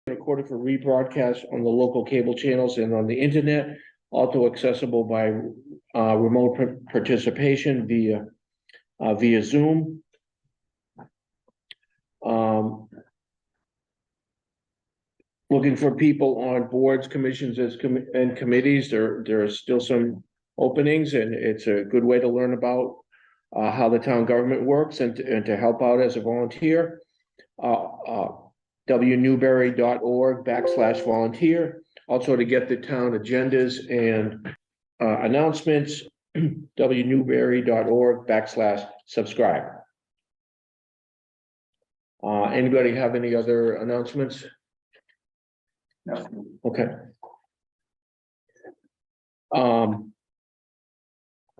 recorded for rebroadcast on the local cable channels and on the internet, also accessible by remote participation via Zoom. Looking for people on boards, commissions, and committees. There are still some openings, and it's a good way to learn about how the town government works and to help out as a volunteer. wnewbury.org/volunteer. Also to get the town agendas and announcements, wnewbury.org/subscribe. Anybody have any other announcements? No. Okay.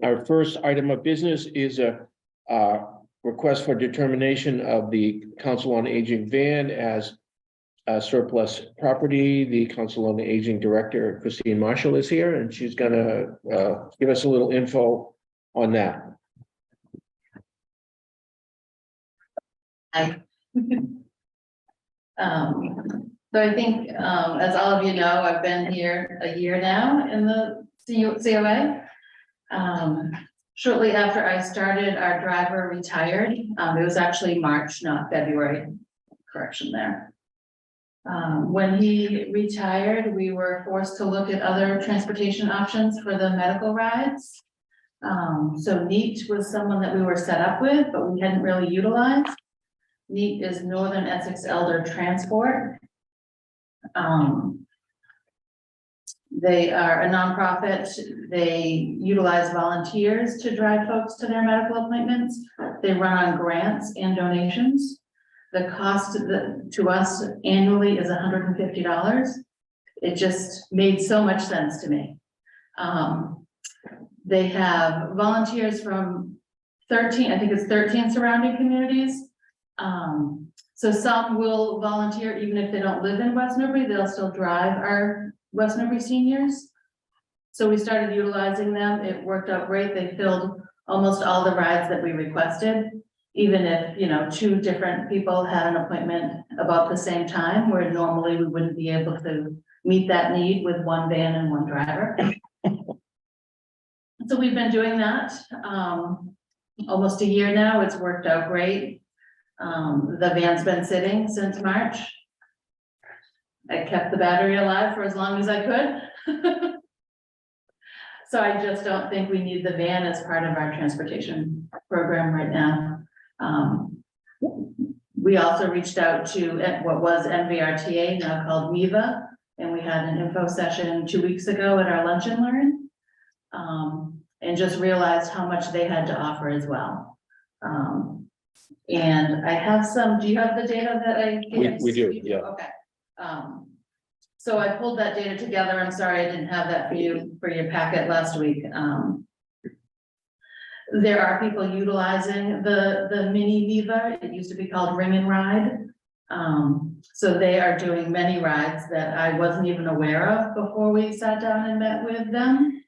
Our first item of business is a request for determination of the Council on Aging van as surplus property. The Council on Aging Director, Christine Marshall, is here, and she's gonna give us a little info on that. Hi. So I think, as all of you know, I've been here a year now in the COA. Shortly after I started, our driver retired. It was actually March, not February. Correction there. When he retired, we were forced to look at other transportation options for the medical rides. So NEAT was someone that we were set up with, but we hadn't really utilized. NEAT is Northern Essex Elder Transport. They are a nonprofit. They utilize volunteers to drive folks to their medical appointments. They run on grants and donations. The cost to us annually is $150. It just made so much sense to me. They have volunteers from 13, I think it's 13 surrounding communities. So some will volunteer even if they don't live in West Newbury, they'll still drive our West Newbury seniors. So we started utilizing them. It worked out great. They filled almost all the rides that we requested, even if, you know, 2 different people had an appointment about the same time, where normally we wouldn't be able to meet that need with 1 van and 1 driver. So we've been doing that almost a year now. It's worked out great. The van's been sitting since March. I kept the battery alive for as long as I could. So I just don't think we need the van as part of our transportation program right now. We also reached out to what was NVRTA, now called MEVA, and we had an info session 2 weeks ago at our Lunch and Learn, and just realized how much they had to offer as well. And I have some, do you have the data that I gave? We do, yeah. Okay. So I pulled that data together. I'm sorry I didn't have that for you for your packet last week. There are people utilizing the mini Viva. It used to be called Ring and Ride. So they are doing many rides that I wasn't even aware of before we sat down and met with them.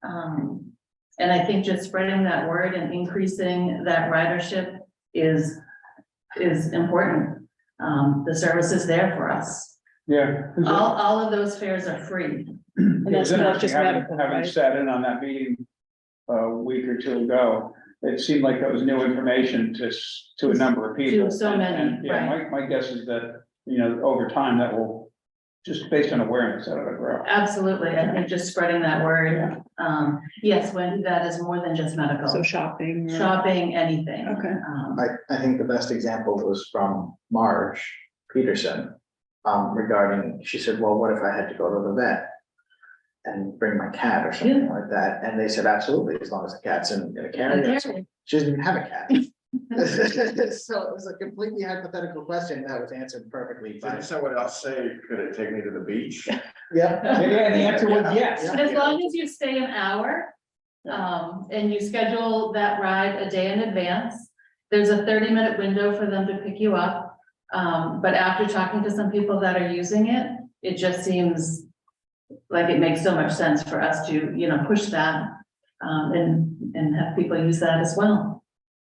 And I think just spreading that word and increasing that ridership is important. The service is there for us. Yeah. All of those fares are free. And that's not just medical, having right? sat in on that meeting a week or 2 ago, it seemed like that was new information to a number of people. To so many, And, yeah, right. my guess is that, you know, over time that will, just based on awareness, that'll grow. Absolutely. I think just spreading that word. Yes, Wendy, that is more than just medical. So shopping. Shopping, anything. Okay. I think the best example was from Marge Peterson, regarding, she said, well, what if I had to go to the vet and bring my cat or something like that? And they said, absolutely, as long as the cat's in a carrier. So she doesn't even have a cat. So it was a completely hypothetical question that was answered perfectly. Did someone else say, could it take me to the beach? Yeah. Yeah, the answer was yes. As long as you stay an hour, and you schedule that ride a day in advance, there's a 30-minute window for them to pick you up. But after talking to some people that are using it, it just seems like it makes so much sense for us to, you know, push that, and have people use that as well.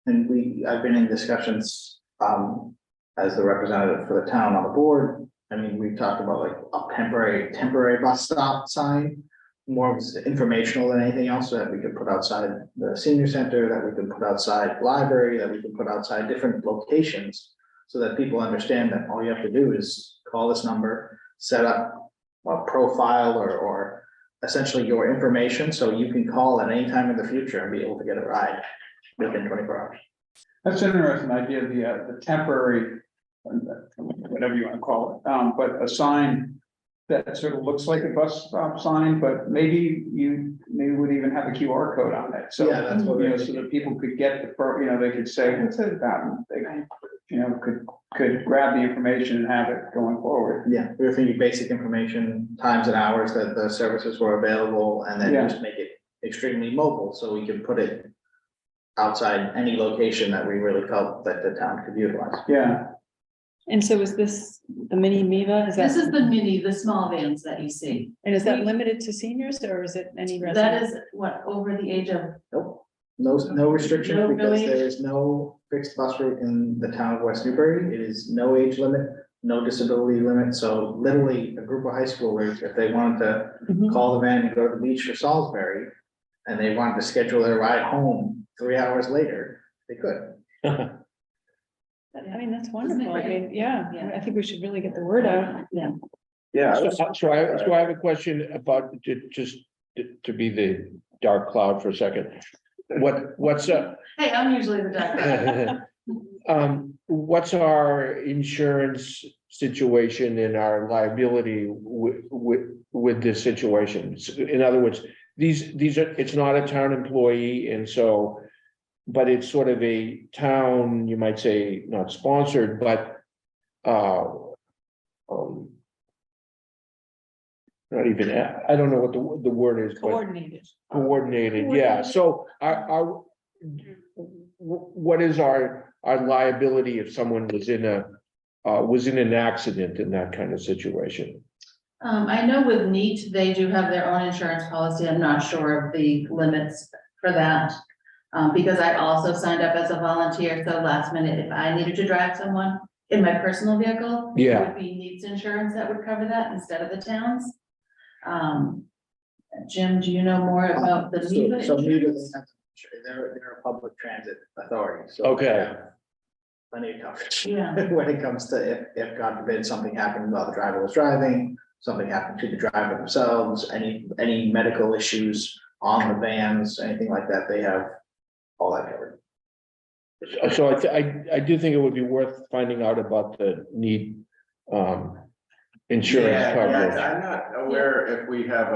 And I've been in discussions, as the representative for the town on the board, I mean, we've talked about like a temporary bus stop sign. More of informational than anything else that we could put outside the senior center, that we could put outside the library, that we could put outside different locations. So that people understand that all you have to do is call this number, set up a profile or essentially your information, so you can call at any time in the future and be able to get a ride within 24 hours. That's an interesting idea, the temporary, whatever you wanna call it, but a sign that sort of looks like a bus stop sign, but maybe would even have a QR code on it, so. Yeah, that's what You know, we're so thinking. that people could get they could say, what's it about? And they, could grab the information and have it going forward. Yeah, we were thinking basic information, times and hours that the services were available, and then Yeah. just make it extremely mobile, so we can put it outside any location that we really felt that the town could utilize. Yeah, And so is this the mini Miva? Is This is that, the mini, the small vans that you see. and is that limited to seniors or is it any That resident? is what, over the age of, Nope, no restrictions, No, because really? there is no fixed bus route in the town of West Newbury. It is no age limit, no disability limit, so literally a group of high schoolers, if they wanted to Mhm. call the van and go to the beach or Salisbury, and they wanted to schedule their ride home 3 hours later, they could. I mean, that's wonderful. I mean, yeah, Yeah. I think we should really get the word out. yeah. Yeah. So I have a question about, just to be the dark cloud for a second. What's Hey, I'm usually the doctor. what's our insurance situation and our liability with this situation? In other words, these are, it's not a town employee, and so, but it's sort of a town, you might say, not sponsored, but not even, I don't know what the word is, but Coordinated. coordinated, yeah. So what is our liability if someone was in an accident in that kind of situation? I know with NEAT, they do have their own insurance policy. I'm not sure of the limits for that. Because I also signed up as a volunteer, so last minute, if I needed to drive someone in my personal vehicle. Yeah. It would be NEAT's insurance that would cover that instead of the town's. Jim, do you know more about the NEPA So neither insurance? they're a public transit authority, so. Okay. they have Plenty of coverage. Yeah. When it comes to if God forbid something happened while the driver was driving, something happened to the driver themselves, any medical issues on the vans, anything like that, they have all that covered. So I do think it would be worth finding out about the need insurance Yeah, coverage, I'm not aware if we have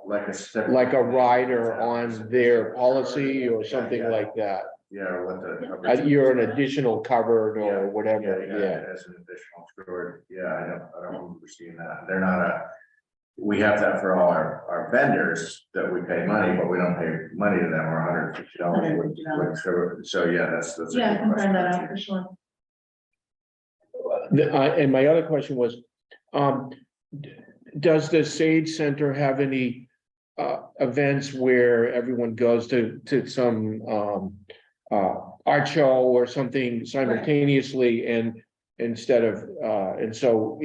like a rider on their policy or something like that. Yeah, or what the. You're an additional covered or Yeah, whatever, yeah. As an additional insured, yeah, I don't remember seeing that, they're not we have that for all our vendors that we pay money, but we don't pay money to them, or $150. So yeah, that's. a Yeah, I good can find that question. out for sure. And my other question was, does the Sage Center have any events where everyone goes to some art show or something simultaneously, and instead of and so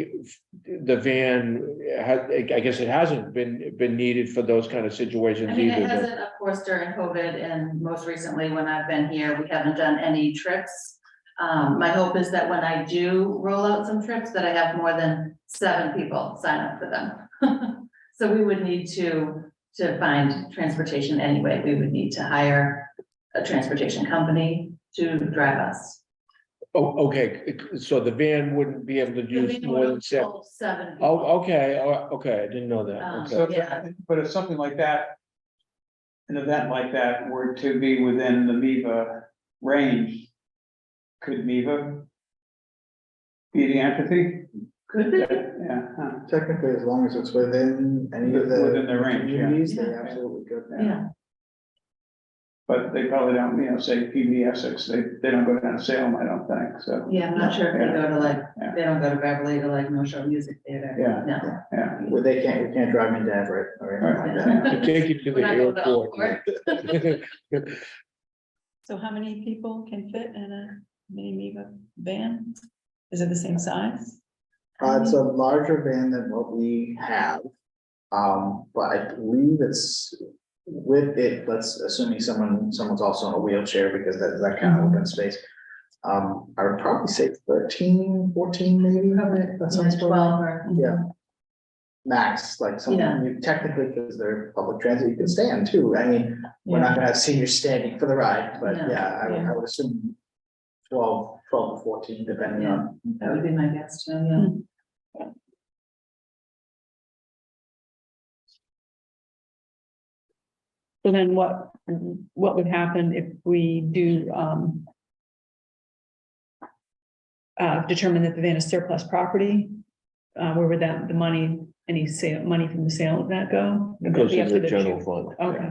the van I guess it hasn't been needed for those kind of situations I mean, it either. hasn't, of course, during COVID, and most recently when I've been here, we haven't done any trips. My hope is that when I do roll out some trips, that I have more than 7 people sign up for them. So we would need to find transportation anyway. We would need to hire a transportation company to drive us. Oh, okay, so the van wouldn't be able to It'll use be more than 7. 7 people. Oh, okay, okay, I didn't know that, okay. So, Yeah. but if something like that, an event like that were to be within the MIVA range, could MIVA be the entity? Could be. Yeah, huh. Technically, as long as it's within any of Within the the range, yeah. communities, they Yeah. absolutely could. Yeah, But they probably don't, say PV Essex, they don't go down to Salem, I don't think, so. yeah, I'm not sure if they go to Yeah. they don't go to Beverly to No Show Music Theater. Yeah. No. Yeah, Well, we can't drive into Everett or anything like that. To take you to the We're not going to airport. Elkhorn. So how many people can fit in a mini Miva van? Is it the same size? It's a larger van than what we have. But I believe it's with it, let's assuming someone's also in a wheelchair because that kind of open space. I would probably say 13, 14 maybe. That Yeah, sounds about 12 right. or. Yeah. Max, like someone, you technically, because they're public transit, you can stand too. I mean, we're not gonna have seniors standing for the ride, but No. yeah, I would assume 12 to 14, depending Yeah, on. that would be my guess too, yeah. So then what would happen if we do, determine that the van is surplus property? Where would that, the money, any money from the sale of that go? Would that Goes be up into to the general chief? fund. Okay.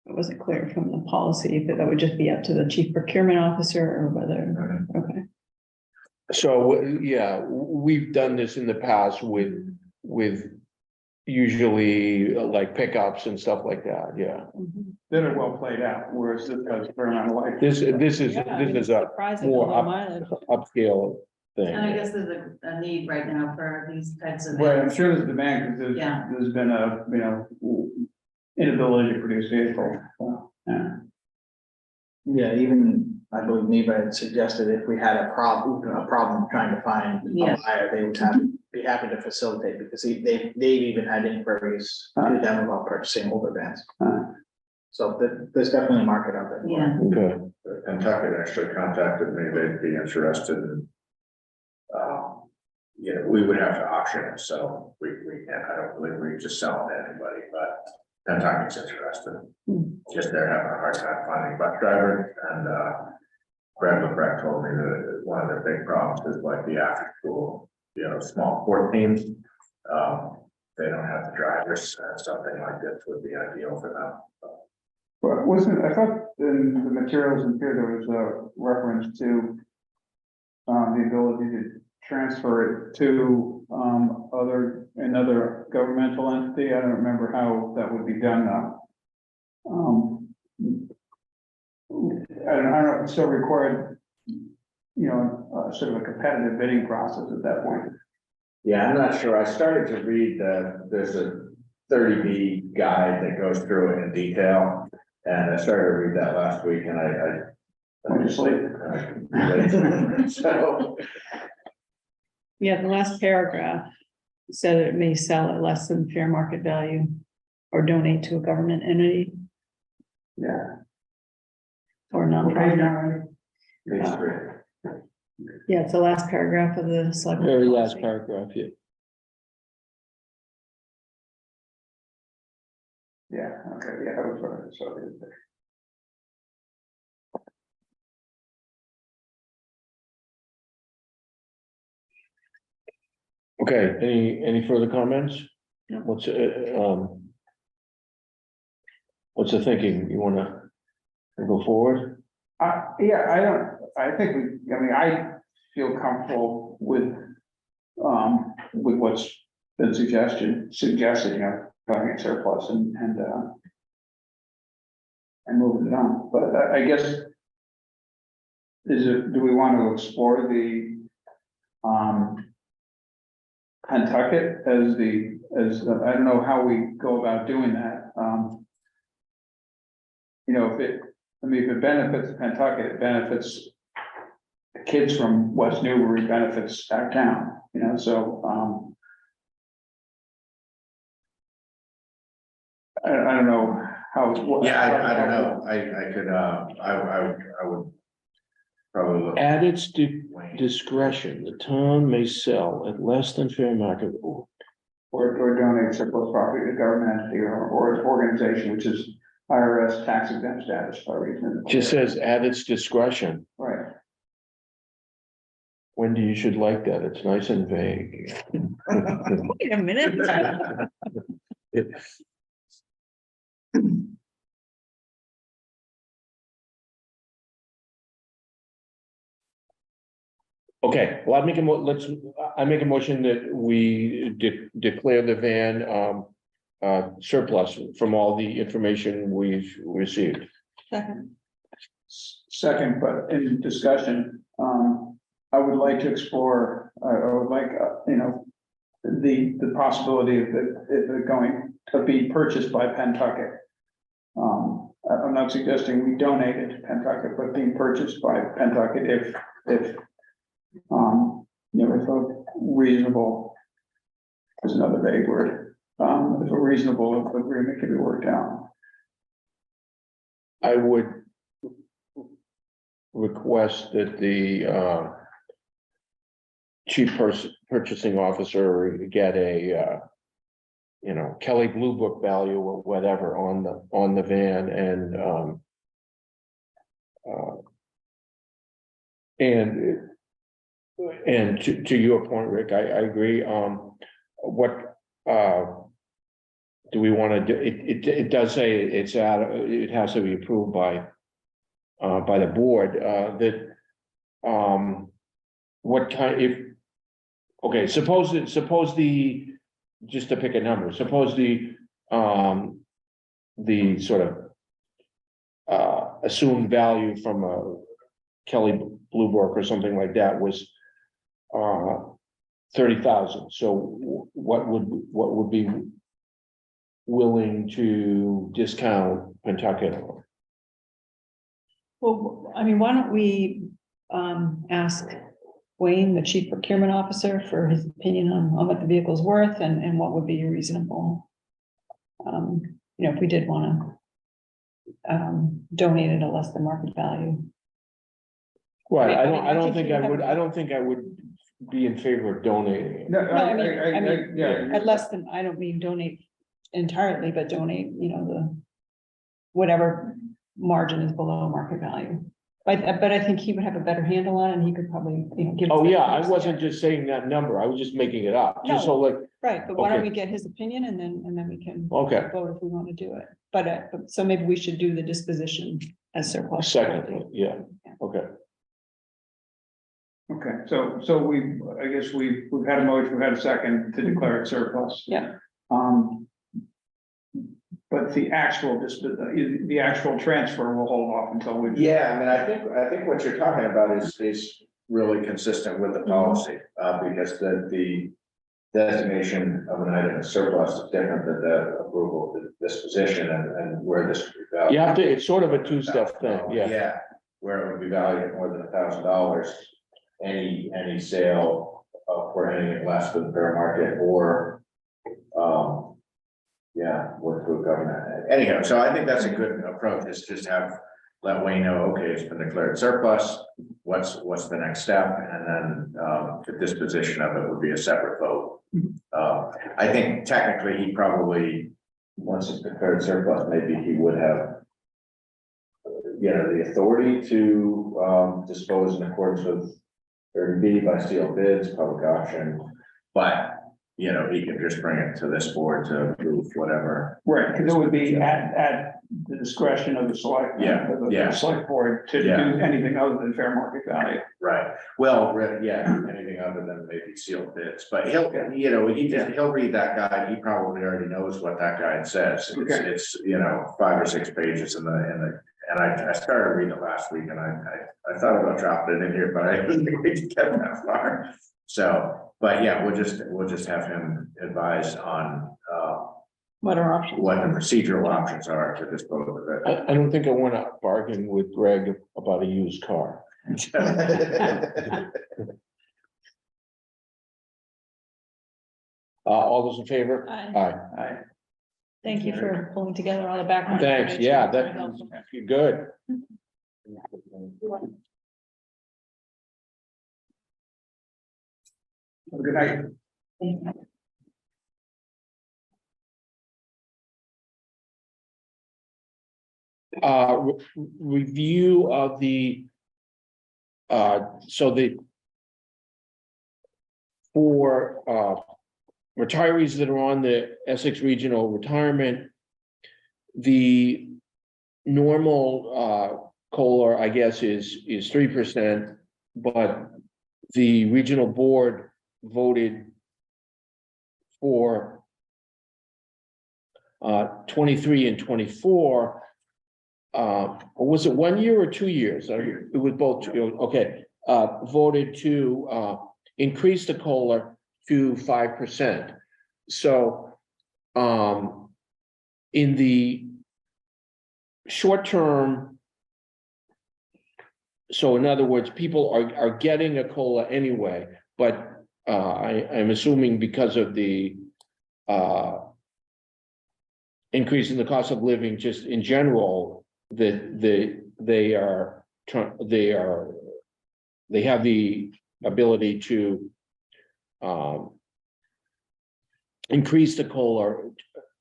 It wasn't clear from the policy if that would just be up to the chief procurement officer or whether, okay. So, yeah, we've done this in the past with usually like pickups and stuff like that, yeah. That are well played out, whereas this has a fair amount of life. This is Yeah, I mean, a surprising, more low mileage. upscale thing. And I guess there's a need right now for these types of. Right, I'm vans. sure there's demand, because Yeah. there's been a, inability to produce vehicles. Yeah. Yeah, even I believe Neva had suggested if we had a problem trying to find Yeah. a buyer, they would be happy to facilitate because they've even had inquiries to them about purchasing older vans. So there's definitely a market out there. Yeah, Okay, Kentucky actually contacted me, they'd be interested in. We would have to auction it, so we can't, I don't believe we just sell it to anybody, but Kentucky's interested. Just they're having a hard time finding bus drivers, and Brad LeBrecq told me that one of their big problems is like the after school, small sport teams. They don't have the drivers, something like this would be ideal for them. But I thought in the materials in here, there was a reference to the ability to transfer it to another governmental entity. I don't remember how that would be done now. I don't know if it's still required, sort of a competitive bidding process at that point. Yeah, I'm not sure. I started to read there's a 30B guide that goes through it in detail. And I started to read that last week and I Went to sleep. So, Yeah, the last paragraph said it may sell at less than fair market value or donate to a government entity Yeah. or Okay, nonprofit. now, page 3. Yeah, it's the last paragraph of the select. very last paragraph, yeah. yeah, okay, yeah, I was right, so it is there. Okay, any further comments? No. What's the thinking? You wanna go forward? Yeah, I feel comfortable with what's been suggested, calling it surplus and moving it on, but I guess do we want to explore the Pentucket I don't know how we go about doing that, if it benefits Pentucket, it benefits the kids from West Newbury, benefits our town, so, I don't know how. Yeah, I don't know. I could, I would probably look. At its discretion, the town may sell at less than fair market. Or donate surplus property to government entity or its organization, which is IRS tax exempt status by reason. Just says at its discretion. Right. Wendy, you should like that. It's nice and vague. Wait a minute. Okay, well, I make a motion that we declare the van surplus from all the information we've received. Second. Second, but in discussion, I would like to explore, I would like, the possibility of it going to be purchased by Pentucket. I'm not suggesting we donate it to Pentucket, but being purchased by Pentucket if if a reasonable, there's another vague word, if a reasonable agreement can be worked out. I would request that the chief purchasing officer get a Kelly Blue Book value or whatever on the van and to your point, Rick, I agree. What do we want to do? It does say it has to be approved by the board, that what kind, okay, suppose just to pick a number, suppose the sort of assumed value from a Kelly Blue Book or something like that was 30,000. So what would be willing to discount Pentucket? Well, I mean, why don't we ask Wayne, the chief procurement officer, for his opinion on what the vehicle's worth and what would be reasonable. If we did want to donate it at less than market value. Right, I mean, I don't think I I would be in favor of donating it. No, I mean, yeah. at less than, I don't mean donate entirely, but donate, the whatever margin is below market value. But I think he would have a better handle on it, and he could probably, give. Oh, us yeah, that I wasn't just saying that number, I was just making it up, just so like, Right, but why don't Okay. we get his opinion and then we can okay, vote if we want to do it. But so maybe we should do the disposition as surplus. second, yeah, okay. Okay, so I guess we've had a motion, we've had a second to declare it surplus. Yeah. But the actual transfer will hold off until we. Yeah, I mean, I think what you're talking about is really consistent with the policy, because the designation of an item as surplus is different than the approval of the disposition and where this would be valued. You have to, it's sort of a two-step thing, yeah. Yeah, where it would be valued at more than $1,000, any sale for anything less than fair market or, work through government. Anyhow, so I think that's a good approach, is just let Wayne know, okay, it's been declared surplus, what's the next step, and then the disposition of it would be a separate vote. I think technically he probably, once it's declared surplus, maybe he would have the authority to dispose in accordance with 30B by sealed bids, public auction, but he can just bring it to this board to approve whatever. Right, because it would be at the discretion of the select. The select board to do anything other than fair market value. Right, well, anything other than maybe sealed bids, but he'll read that guide, he probably already knows what that guide says. It's 5 or 6 pages and I started reading it last week, and I thought about dropping it in here, but I didn't think we could get that far. So, but yeah, we'll just have him advise on What are options? what the procedural options are to dispose of it. I don't think I want to bargain with Greg about a used car. All those in favor? Aye. Thank you for pulling together all the background. Thanks, information. yeah, Very that, helpful. you're good. Good night. Review of the for retirees that are on the Essex Regional Retirement, the normal COLA, I guess, is 3%, but the regional board voted for 23 and 24. Or was it 1 year or 2 years? It was both, okay. voted to increase the COLA to 5%. So in the short term, so in other words, people are getting a COLA anyway, but I'm assuming because of the increase in the cost of living just in general, that they have the ability to increase the COLA,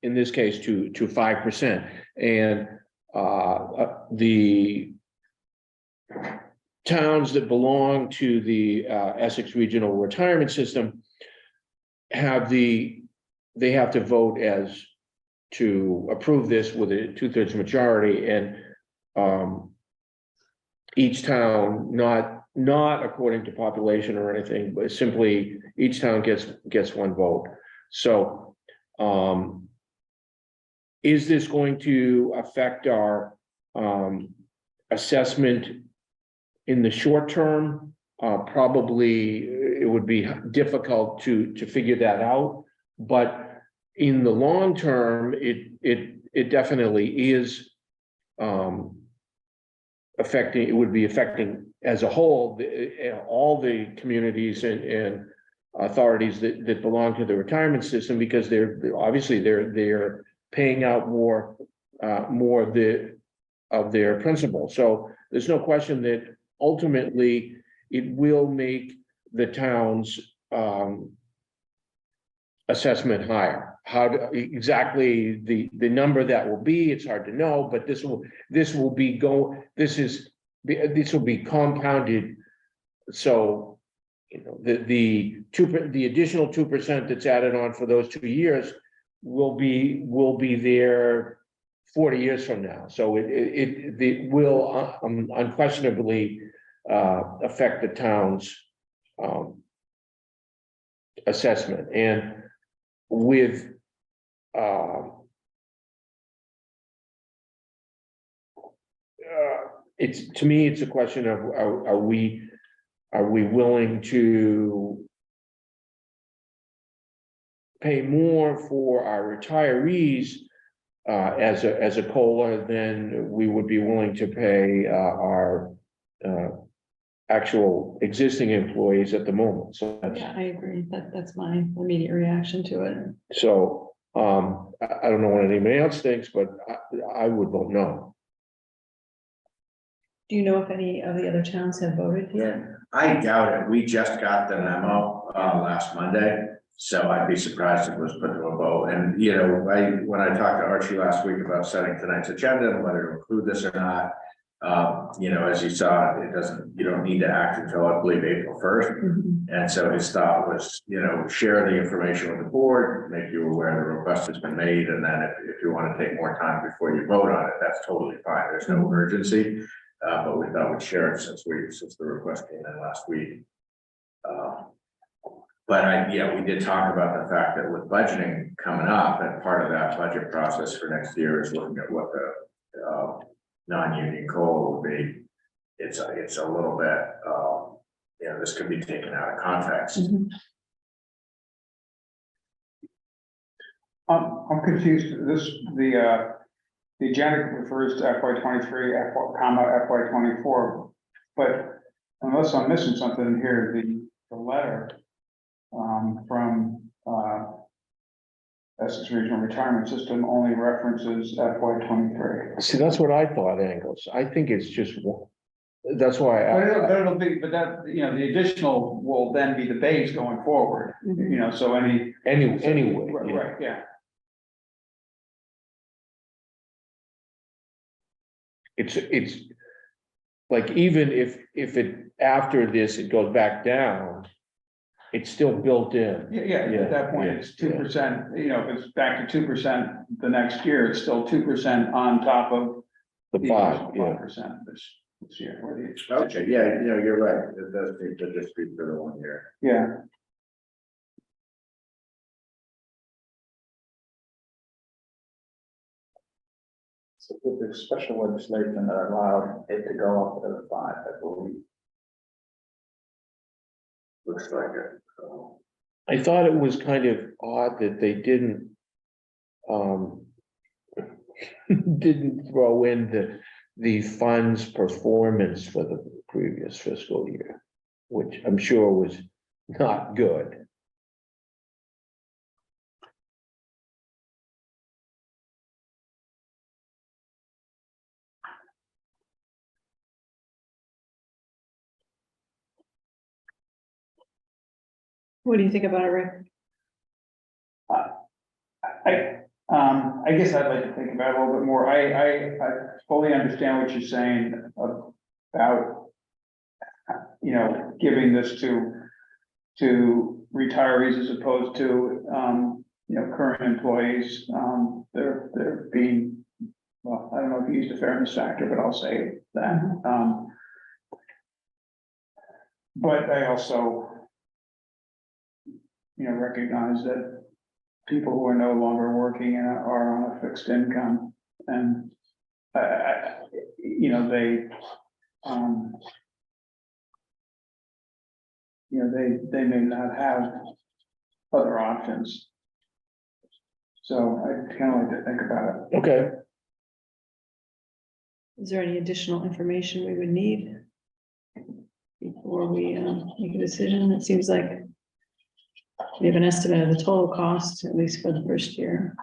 in this case, to 5%. And the towns that belong to the Essex Regional Retirement System they have to vote as to approve this with a 2/3 majority, and each town, not according to population or anything, but simply each town gets one vote. So is this going to affect our assessment in the short term? Probably it would be difficult to figure that out, but in the long term, it definitely is affecting, it would be affecting as a whole, all the communities and authorities that belong to the retirement system, because they're paying out more of their principal. So there's no question that ultimately it will make the town's assessment higher. Exactly the number that will be, it's hard to know, but this will be compounded. So, the additional 2% that's added on for those 2 years will be there 40 years from now. So it will unquestionably affect the town's assessment. And with to me, it's a question of are we willing to pay more for our retirees as a COLA than we would be willing to pay our actual existing employees at the moment. So Yeah, I agree. That's my immediate reaction to it. So I don't know what anybody else thinks, but I would vote no. Do you know if any of the other towns have voted yet? I doubt it. We just got the memo last Monday, so I'd be surprised if it was put to a vote. And when I talked to Archie last week about setting tonight's agenda and whether to include this or not, as you saw, you don't need to act until I believe April 1st. Mm-hmm. And so his thought was, share the information with the board, make you aware the request has been made, and then if you want to take more time before you vote on it, that's totally fine. There's no urgency. But we thought we'd share it since the request came in last week. But we did talk about the fact that with budgeting coming up, and part of that budget process for next year is looking at what the non-union COLA will be. It's a little bit, this could be taken out of context. Mm-hmm. I'm confused. The agenda refers to FY23, FY24, but unless I'm missing something here, the letter from Essex Regional Retirement System only references FY23. See, that's what I thought, Angles. I think it's just one. That's why the additional will then be the base going forward, so anyway. right, yeah. It's like, even if it after this it goes back down, it's still built in. Yeah, at that point, it's 2%, if it's back to 2% the next year, it's still 2% on top of the 5%. 5% this year. Okay, you're right. It does need to just be for the 1 year. Yeah. So with the special legislation that allowed it to go up to the 5, I believe. looks like it, so. I thought it was kind of odd that they didn't didn't throw in the fund's performance for the previous fiscal year, which I'm sure was not good. What do you think about it, Rick? I guess I'd like to think about it a little bit more. I fully understand what you're saying about, you know, giving this to retirees as opposed to, you know, current employees. They're being, well, I don't know if you used a fairness factor, but I'll say that. But I also, you know, recognize that people who are no longer working and are on a fixed income and, you know, they, you know, they may not have other options. So I kind of like to think about it. Okay, Is there any additional information we would need before we make a decision? It seems like we have an estimate of the total cost, at least for the first year.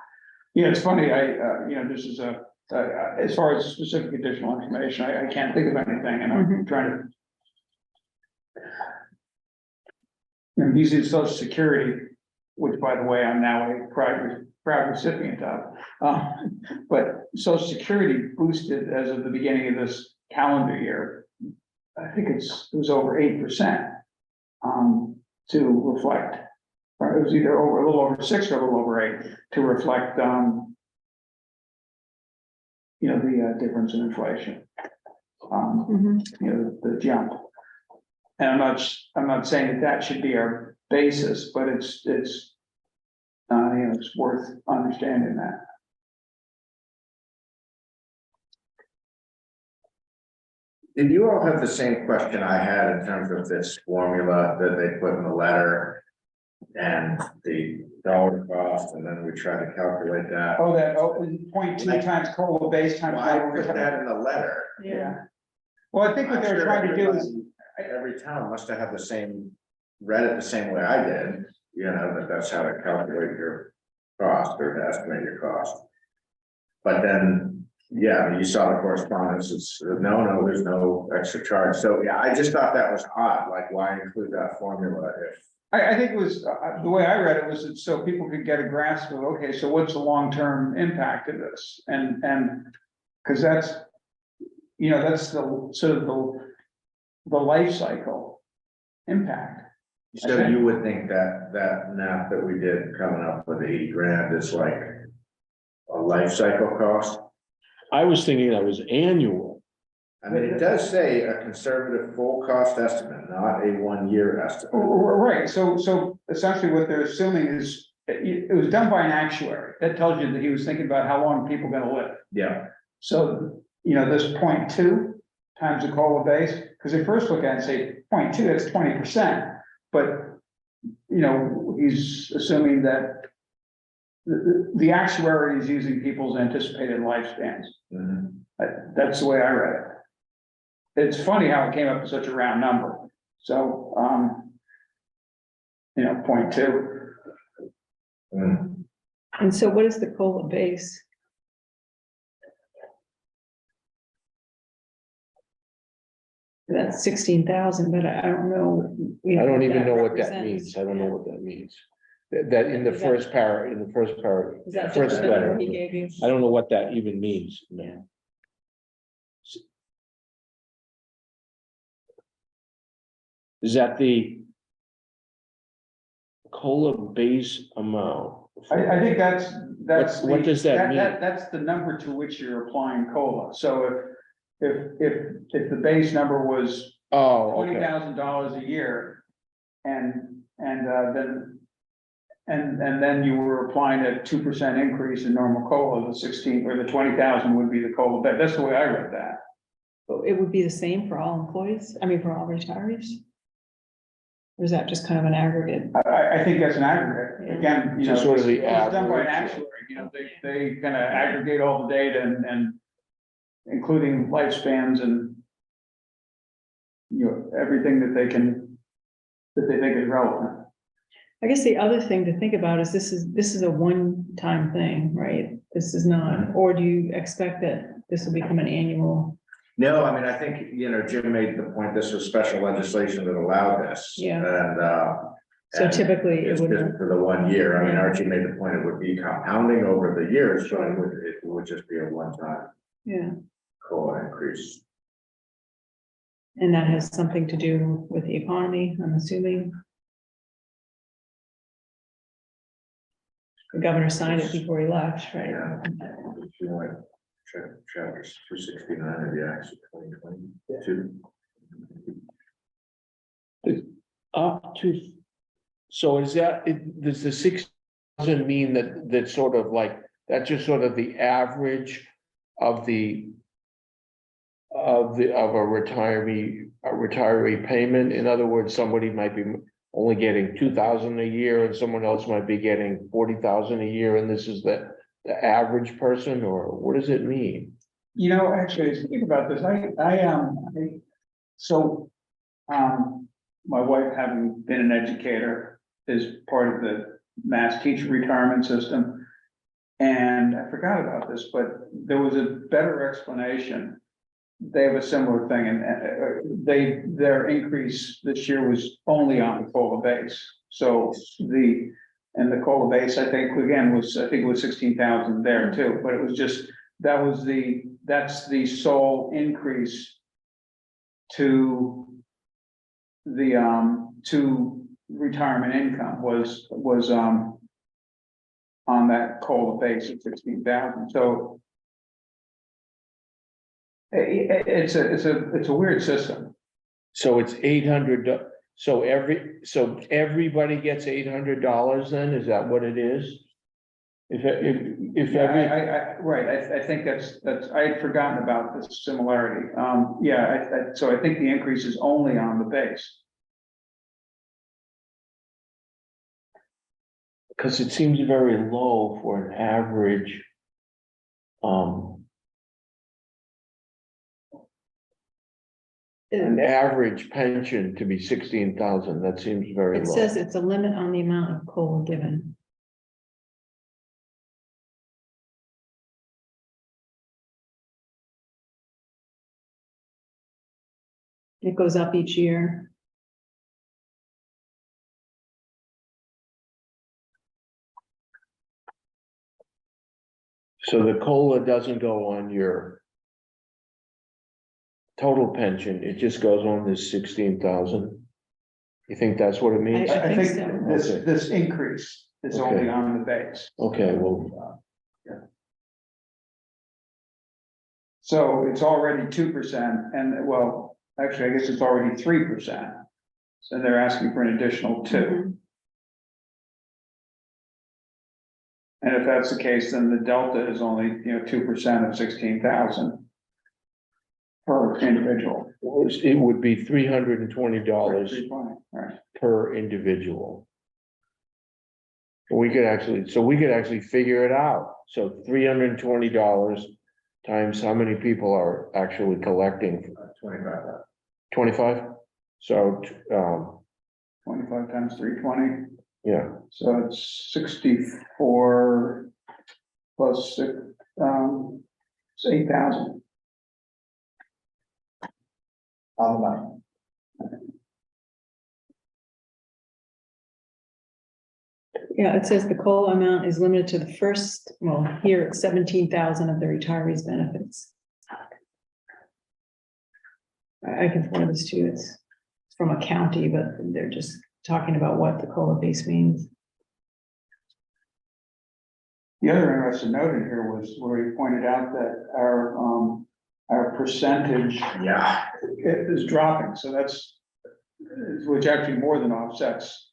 Yeah, it's funny, you know, this is as far as specific additional information, I can't think of anything and I'm trying to. I'm using Social Security, which by the way, I'm now a proud recipient of. But Social Security boosted as of the beginning of this calendar year. I think it was over 8%, to reflect. Or it was either a little over 6 or a little over 8 to reflect, you know, the difference in inflation. You know, the jump. And I'm not saying that should be our basis, but it's you know, it's worth understanding that. Did you all have the same question I had in terms of this formula that they put in the letter? And the dollar cost, and then we try to calculate that. Oh, 0.2 times COLA base times. Why put that in the letter? Yeah. Well, I think what they're trying to do is, Every town must have had the same, read it the same way I did, you know, that's how to calculate your cost or to estimate your cost. But then, yeah, you saw the correspondence, it's no, there's no extra charge. So yeah, I just thought that was odd, like why include that formula if. I think it was, the way I read it was so people could get a grasp of, okay, so what's the long-term impact of this? And, because that's, you know, that's the sort of the life cycle impact. So you would think that math that we did coming up with 80 grand is like a life cycle cost? I was thinking that was annual. I mean, it does say a conservative full cost estimate, not a 1-year estimate. Right, so essentially what they're assuming is, it was done by an actuary. That tells you that he was thinking about how long people are gonna live. Yeah. So, you know, this 0.2 times the COLA base, because they first look at it and say 0.2, that's 20%. But, you know, he's assuming that the actuary is using people's anticipated lifespans. That's the way I read it. It's funny how it came up with such a round number. So, you know, 0.2. And so what is the COLA base? That's 16,000, but I don't know. I don't even know what that means. I don't know what that means. That in the first paragraph, Is that first just the letter, number he gave you? I don't know what that even means. Yeah. Is that the COLA base amount? I think that's. What does that mean? That's the number to which you're applying COLA. So if the base number was Oh, okay. $20,000 a year, and then you were applying a 2% increase in normal COLA, the 16 or the 20,000 would be the COLA. But that's the way I read that. But it would be the same for all employees, I mean, for all retirees? Or is that just kind of an aggregate? I think that's an aggregate, again, you know. Just sort of the It's done by an average. actuary, you know, they kind of aggregate all the data and including lifespans and you know, everything that they think is relevant. I guess the other thing to think about is this is a one-time thing, right? This is not, or do you expect that this will become an annual? No, I mean, I think, you know, Jim made the point, this was special legislation that allowed this. Yeah. And, So and typically it it's would, just for the 1 year. I mean, Archie made the point, it would be compounding over the years, but it would just be a one-time yeah, COLA increase. and that has something to do with the economy, I'm assuming. The governor signed it before he left, right? Yeah. If you want to check chapter 269 of the Acts of 2022. Up to, so is that, does the 6,000 mean that sort of like, that's just sort of the average of of a retiree payment? In other words, somebody might be only getting 2,000 a year and someone else might be getting 40,000 a year, and this is the average person, or what does it mean? You know, actually, think about this, my wife, having been an educator, is part of the mass teacher retirement system. And I forgot about this, but there was a better explanation. They have a similar thing, and their increase this year was only on the COLA base. So the COLA base, I think, again, was 16,000 there too, but it was just, that's the sole increase to to retirement income was on that COLA base of 16,000. So it's a weird system. So it's 800, so everybody gets $800 then, is that what it is? If Right, I think that's, I had forgotten about this similarity. So I think the increase is only on the base. because it seems very low for an average. An average pension to be 16,000, that seems very It low. says it's a limit on the amount of COLA given. It goes up each year. So the COLA doesn't go on your total pension, it just goes on this 16,000. You think that's what it means? I I think think so. this increase is Okay. only on the base. Okay, well, So it's already 2%, and well, actually, I guess it's already 3%. So they're asking for an additional 2. Mhm. And if that's the case, then the delta is only, 2% of 16,000 per individual. it would be $320 320, right? per individual. We could actually figure it out. So $320 times how many people are actually collecting? 25. 25? So, 25 times 320, yeah, so it's 64 plus 6, it's 8,000. All the money. Yeah, it says the COLA amount is limited to the first, well, here it's 17,000 of the retirees' benefits. I can forward this to you, it's from a county, but they're just talking about what the COLA base means. The other interesting note in here was where he pointed out that our percentage Yeah, is dropping, so which actually more than offsets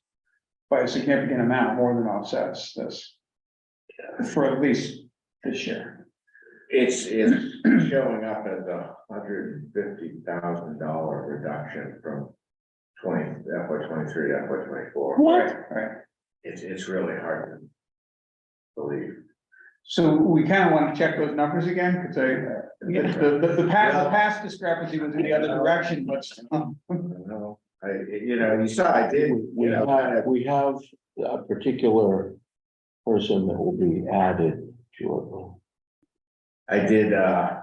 by a significant amount, more than offsets this for at least this year. it's showing up as $150,000 reduction from FY 23, FY 24. Right. It's really hard to believe. So we kind of want to check those numbers again, because the past discrepancy was in the other direction, but. No, you saw, I did, We have a particular person that will be added to I did, I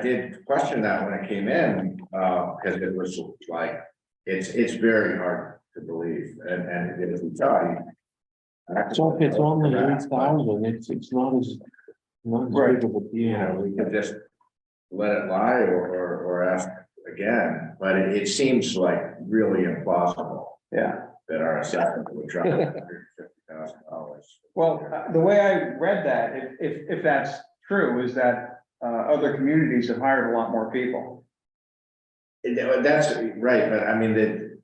did question that when it came in, because it was like, it's very hard to believe, and it was tough. it. So if it's only 8,000, it's not as big of a deal. We could just let it lie or ask again, but it seems like really implausible Yeah, that our assessment would drop $150,000. well, the way I read that, if that's true, is that other communities have hired a lot more people. That's right, but I mean, the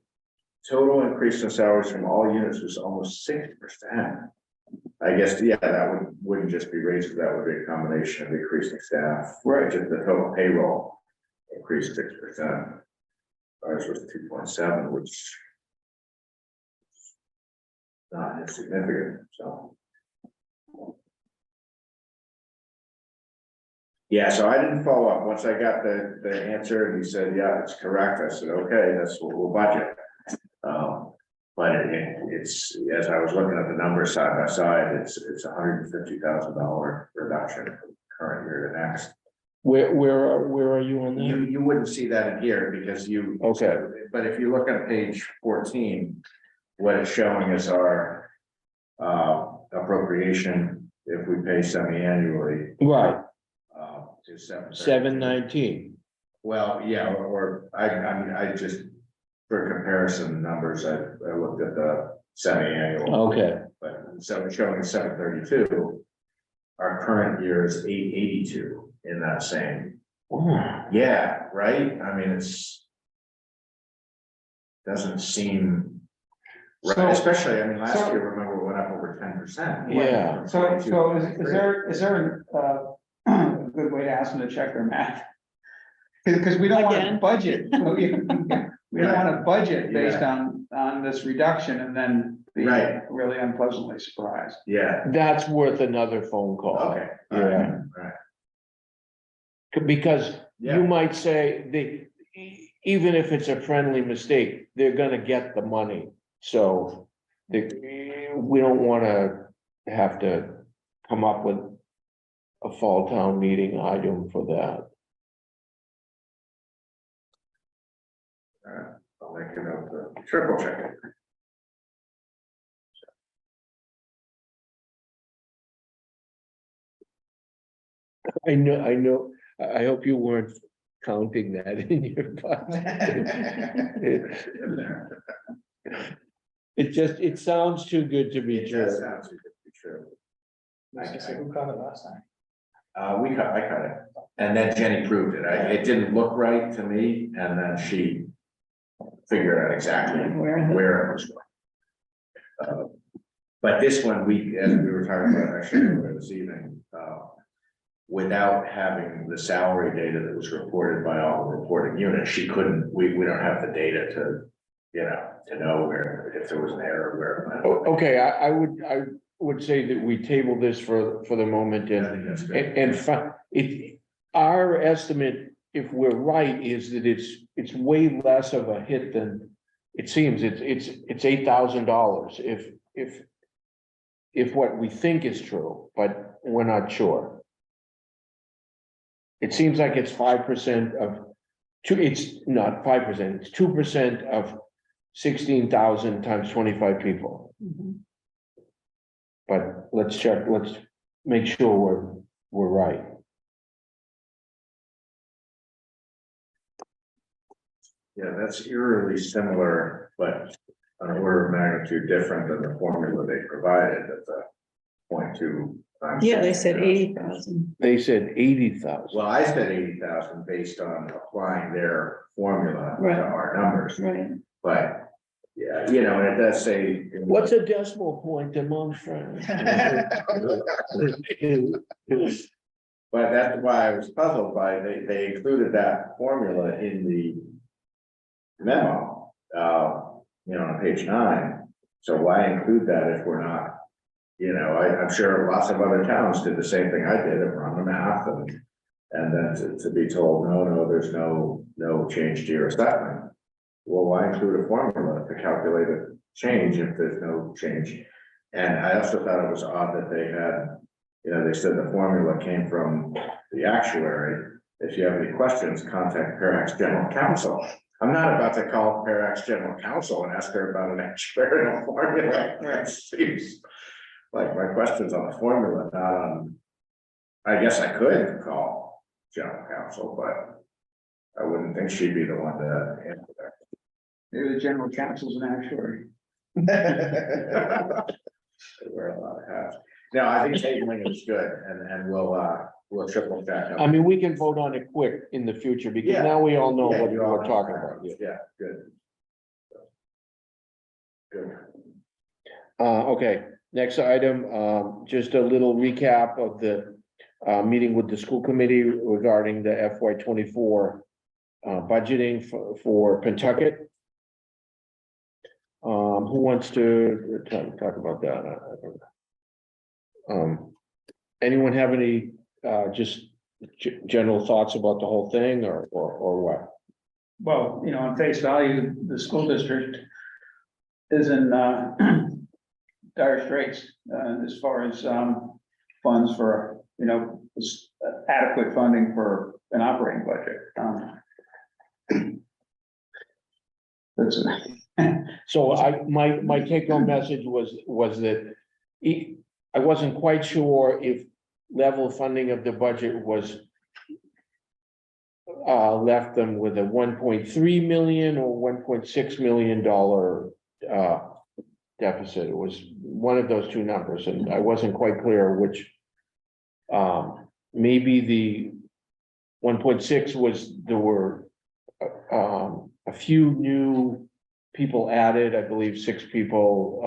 total increase in salaries from all units was almost 60%. I guess, that wouldn't just be raises, that would be a combination of increasing staff. Right. Just the total payroll increased 6%. Ours was 2.7, which is not insignificant, so. Yeah, so I didn't follow up. Once I got the answer and he said, yeah, it's correct, I said, okay, that's what we'll budget. But it's, as I was looking at the numbers side by side, it's $150,000 reduction from current year to next. Where are you on that? You wouldn't see that in here because Okay. But if you look at page 14, what it's showing is our appropriation if we pay semi-annually. Right, To 719. Well, yeah, or I mean, I just, for comparison numbers, I looked at the semi-annual. Okay, But so it's showing 732. Our current year is 882 in that same. Yeah, right? I mean, doesn't seem right, So- especially, I mean, last so- year, remember, it went up over 10%. Yeah. So is there a good way to ask them to check their math? Because we don't want to Again. budget, we don't want to budget based on this reduction and then be Right. really unpleasantly surprised. Yeah, that's worth another phone call. okay. Yeah. Right, Because yeah, you might say even if it's a friendly mistake, they're gonna get the money. So we don't wanna have to come up with a fall town meeting item for that. I'll make a note to triple check it. I know, I hope you weren't counting that in your budget. It sounds too good to be It does true. sound too good to be true. Who caught it last time? I cut it, and then Jenny proved it. It didn't look right to me, and then she figured out exactly where it was going. But this one, as we were talking about actually earlier this evening, without having the salary data that was reported by all the reporting units, she couldn't, we don't have the data to know where, if there was an error where. Okay, I would say that we table this for the moment I think that's good. and our estimate, if we're right, is that it's way less of a hit than it seems. It's $8,000 if what we think is true, but we're not sure. It seems like it's 5% of it's not 5%, it's 2% of 16,000 times 25 people. Mhm. But let's check, let's make sure we're right. Yeah, that's eerily similar, but on an order of magnitude different than the formula they provided at the 0.2 times. Yeah, they said 60,000. 80,000. They said 80,000. Well, I said 80,000 based on applying their formula to Right. our numbers, Right. but yeah, and it does say. What's a decimal point among friends? But that's why I was puzzled by, they included that formula in the memo, you know, on page 9. So why include that if we're not, you know, I'm sure lots of other towns did the same thing I did, and run the math and then to be told, no, there's no change to your assessment. Well, why include a formula to calculate a change if there's no change? And I also thought it was odd that they had, you know, they said the formula came from the actuary. If you have any questions, contact Parac's general counsel. I'm not about to call Parac's general counsel and ask her about an actuarial formula. It seems like my question's on the formula, not on. I guess I could call general counsel, but I wouldn't think she'd be the one to answer that. Maybe the general counsel's an actuary. They wear a lot of hats. No, I think tabling is good, and we'll triple check. I mean, we can vote on it quick in the future, because Yeah. now we all know Yeah, what you all we're talking about. Yeah. Yeah, good. Good. Okay, next item, just a little recap of the meeting with the school committee regarding the FY 24 budgeting for Pentucket. Who wants to talk about that? I don't know. Anyone have any just general thoughts about the whole thing, or what? Well, you know, on face value, the school district is in dire straits as far as funds for, you know, adequate funding for an operating budget. That's So my take home message was that I wasn't quite sure if level funding of the budget was left them with a 1.3 million or 1.6 million dollar deficit. It was one of those two numbers, and I wasn't quite clear which. Maybe the 1.6 was, there were a few new people added, I believe 6 people.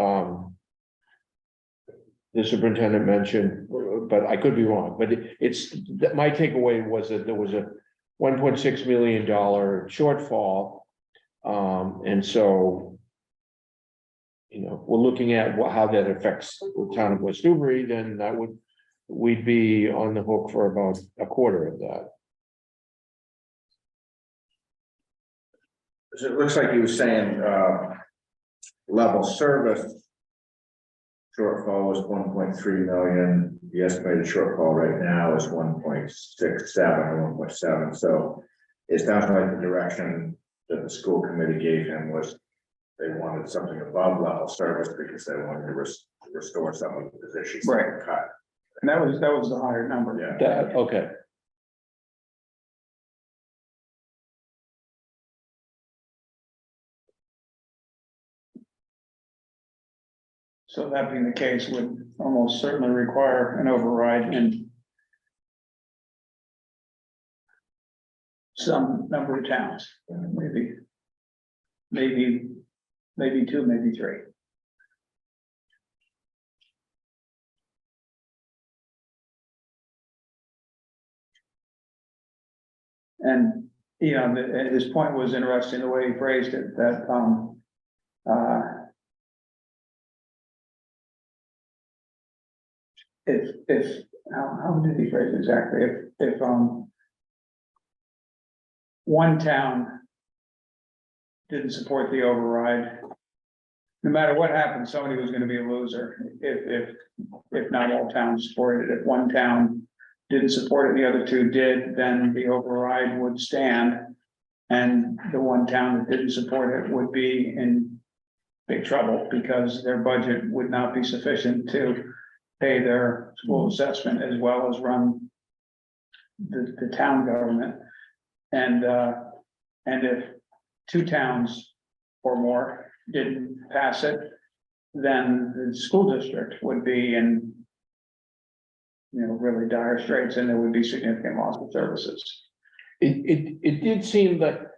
The superintendent mentioned, but I could be wrong, but it's, my takeaway was that there was a $1.6 million shortfall. And so, you know, we're looking at how that affects the town of West Newbury, then we'd be on the hook for about a quarter of that. So it looks like he was saying, level service shortfall was 1.3 million. The estimated shortfall right now is 1.67 or 1.7. So it sounds like the direction that the school committee gave him was they wanted something above level service because they wanted to restore some of the positions that were cut. and that was the higher number. Yeah. Okay. So that being the case would almost certainly require an override in some number of towns, maybe 2, maybe 3. And, you know, his point was interesting, the way he phrased it, that, if, how did he phrase it exactly? If one town didn't support the override, no matter what happened, somebody was gonna be a loser. If not all towns supported it. If one town didn't support it, the other 2 did, then the override would stand. And the one town that didn't support it would be in big trouble because their budget would not be sufficient to pay their school assessment as well as run the town government. And if 2 towns or more didn't pass it, then the school district would be in, you know, really dire straits, and there would be significant loss of services. It did seem that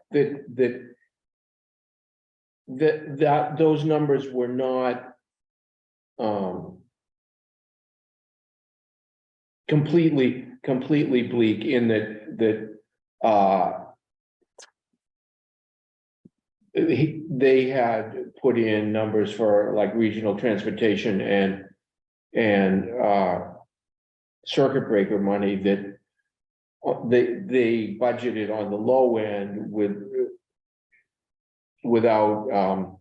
those numbers were not completely bleak, in that they had put in numbers for like regional transportation and circuit breaker money that they budgeted on the low end without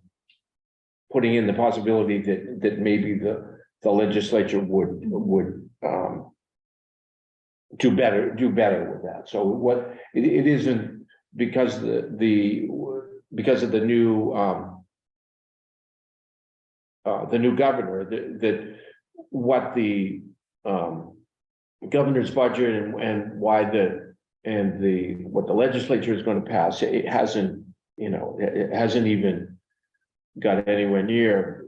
putting in the possibility that maybe the legislature would do better with that. So what it isn't because because of the new governor that what the governor's budget and why what the legislature is going to pass, it hasn't, it hasn't even got anywhere near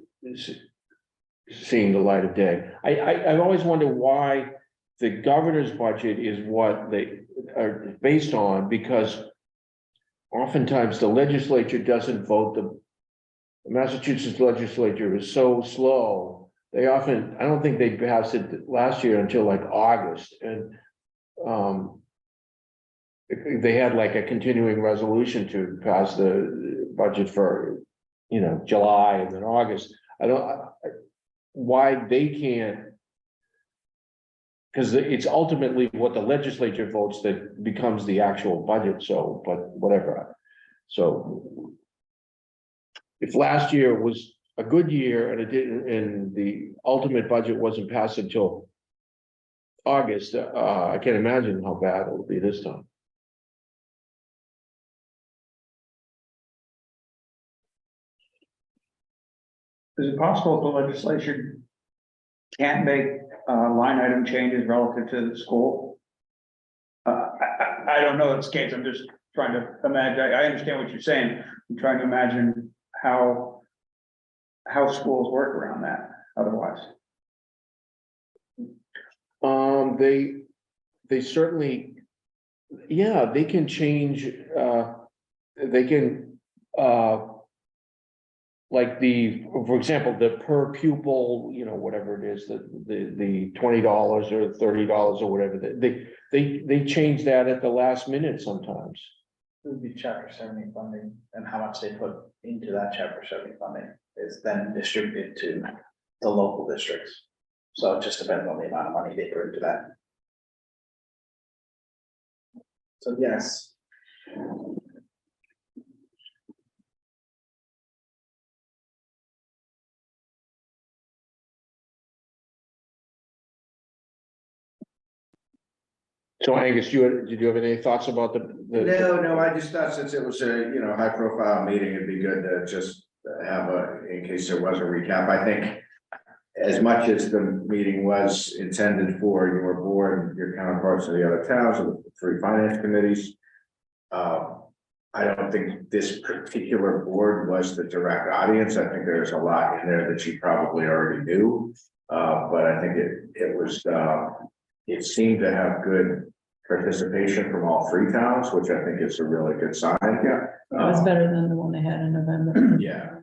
seeing the light of day. I always wonder why the governor's budget is what they are based on, because oftentimes the legislature doesn't vote. The Massachusetts legislature is so slow. I don't think they passed it last year until like August, and they had like a continuing resolution to pass the budget for, July and then August. Why they can't, because it's ultimately what the legislature votes that becomes the actual budget, so, but whatever. So if last year was a good year and it didn't, and the ultimate budget wasn't passed until August, I can't imagine how bad it will be this time. Is it possible the legislature can't make line item changes relative to the school? I don't know this case, I'm just trying to imagine, I understand what you're saying, I'm trying to imagine how schools work around that otherwise. They certainly, yeah, they can change, they can, like for example, the per pupil, whatever it is, the $20 or $30 or whatever, they change that at the last minute sometimes. It would be chapter 70 funding, and how much they put into that chapter 70 funding is then distributed to the local districts. So it just depends on the amount of money they put into that. So yes. So Angus, did you have any thoughts about the? No, I just thought since it was a, high profile meeting, it'd be good to just have in case there was a recap. I think as much as the meeting was intended for your board, your counterparts of the other towns, or the 3 finance committees, I don't think this particular board was the direct audience. I think there's a lot in there that you probably already knew. But I think it seemed to have good participation from all 3 towns, which I think is a really good sign. Yeah. It was better than the one they had in November. Yeah.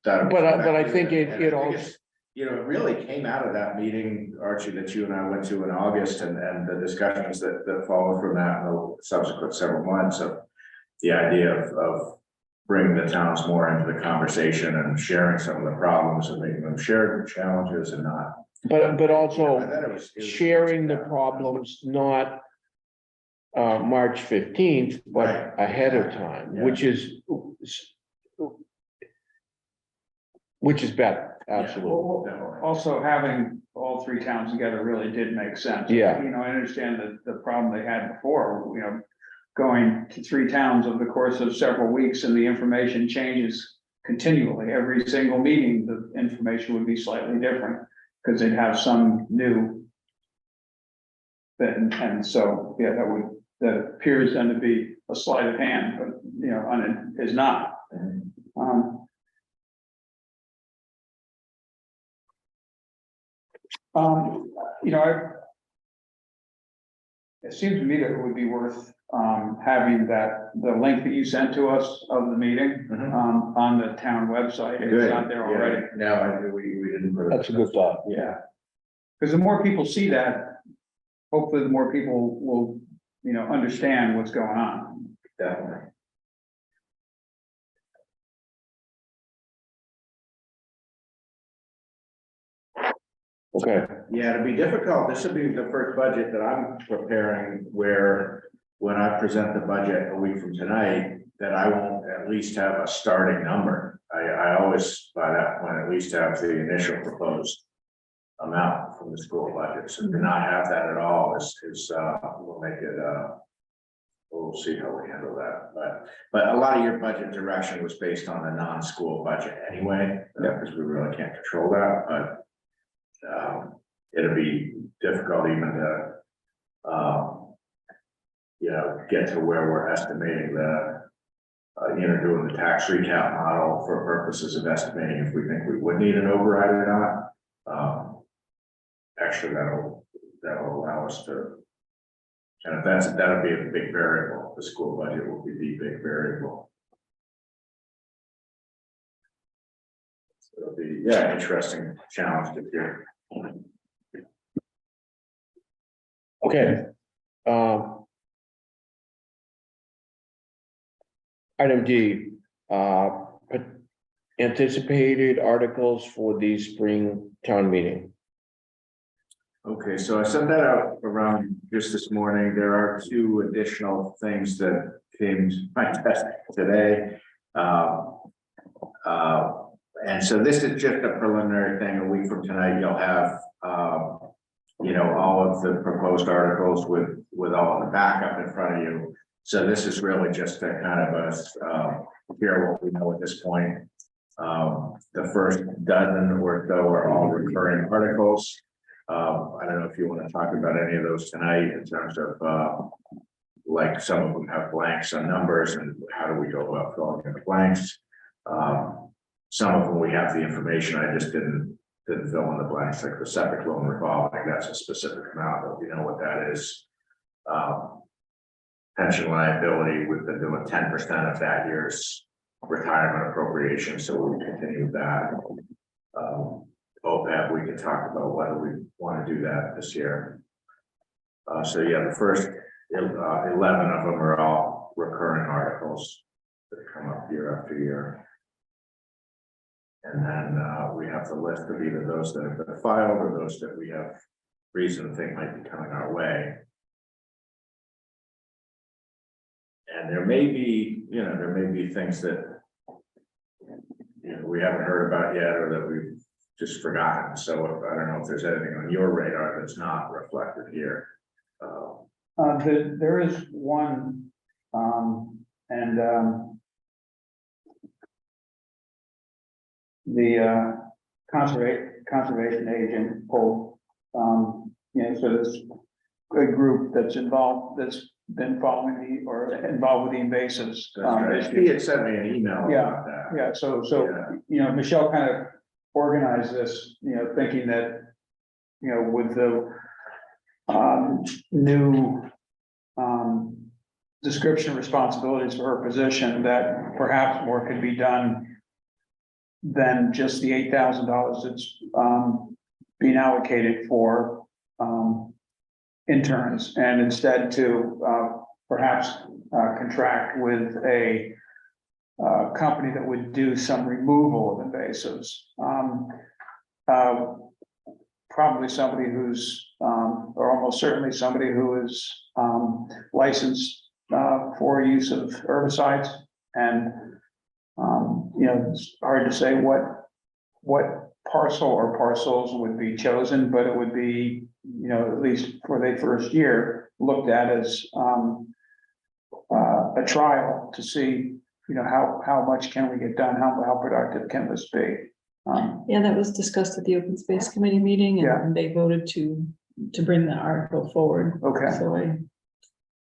But I think it all. It really came out of that meeting, Archie, that you and I went to in August, and the discussions that followed from that in the subsequent several months of the idea of bringing the towns more into the conversation and sharing some of the problems and making them share the challenges and not. But also I thought it was sharing the problems, not March 15th, but Right. ahead of time, Yeah. which is better, absolutely. Well, also having all 3 towns together really did make sense. Yeah. I understand that the problem they had before, going to 3 towns over the course of several weeks, and the information changes continually. Every single meeting, the information would be slightly different, because they'd have some new. And so, yeah, that appears then to be a sleight of hand, but, is not. It seems to me that it would be worth having the link that you sent to us of the meeting on the town website. It's not there already. No, we didn't. That's a good thought. Yeah. Because the more people see that, hopefully the more people will, understand what's going on. Definitely. Okay, Yeah, it'll be difficult. This will be the first budget that I'm preparing where when I present the budget a week from tonight, that I won't at least have a starting number. I always, by that point, at least have the initial proposed amount from the school budget. So to not have that at all will make it, we'll see how we handle that. But a lot of your budget direction was based on the non-school budget anyway, because we really can't control that, but it'll be difficult even to, get to where we're estimating the, doing the tax recap model for purposes of estimating if we think we would need an override or not. Actually, that'll allow us to, and that'll be a big variable. The school budget will be the big variable. So it'll be, interesting challenge to do. okay. Item D, anticipated articles for the spring town meeting. Okay, so I sent that out around just this morning. There are 2 additional things that came to my desk today. And so this is just a preliminary thing. A week from tonight, you'll have, all of the proposed articles with all of the backup in front of you. So this is really just to kind of hear what we know at this point. The first dozen or so are all recurring articles. I don't know if you want to talk about any of those tonight in terms of like some of them have blanks on numbers and how do we go about filling in the blanks. Some of them we have the information, I just didn't fill in the blanks, like the septic loan revolving, that's a specific amount, but you know what that is. Pension liability, we've been doing 10% of that year's retirement appropriation, so we'll continue that. OPEB, we can talk about whether we want to do that this year. So yeah, the first 11 of them are all recurring articles that come up year after year. And then we have the list of either those that have been filed or those that we have reason to think might be coming our way. And there may be things that we haven't heard about yet or that we've just forgotten. So I don't know if there's anything on your radar that's not reflected here. There is one, the conservation agent pulled, so there's a group that's involved, that's been following involved with the invasives. He had sent me an email about that. Yeah, so Michelle kind of organized this, thinking that, with the new description responsibilities for her position, that perhaps more could be done than just the $8,000 that's being allocated for interns, and instead to perhaps contract with a company that would do some removal of invasives. Probably somebody who's, or almost certainly somebody who is licensed for use of herbicides. And it's hard to say what parcel or parcels would be chosen, but it would be, at least for the first year, looked at as a trial to see, how much can we get done, how productive can this be? Yeah, that was discussed at the open space committee meeting and they voted to bring the article forward. Okay. So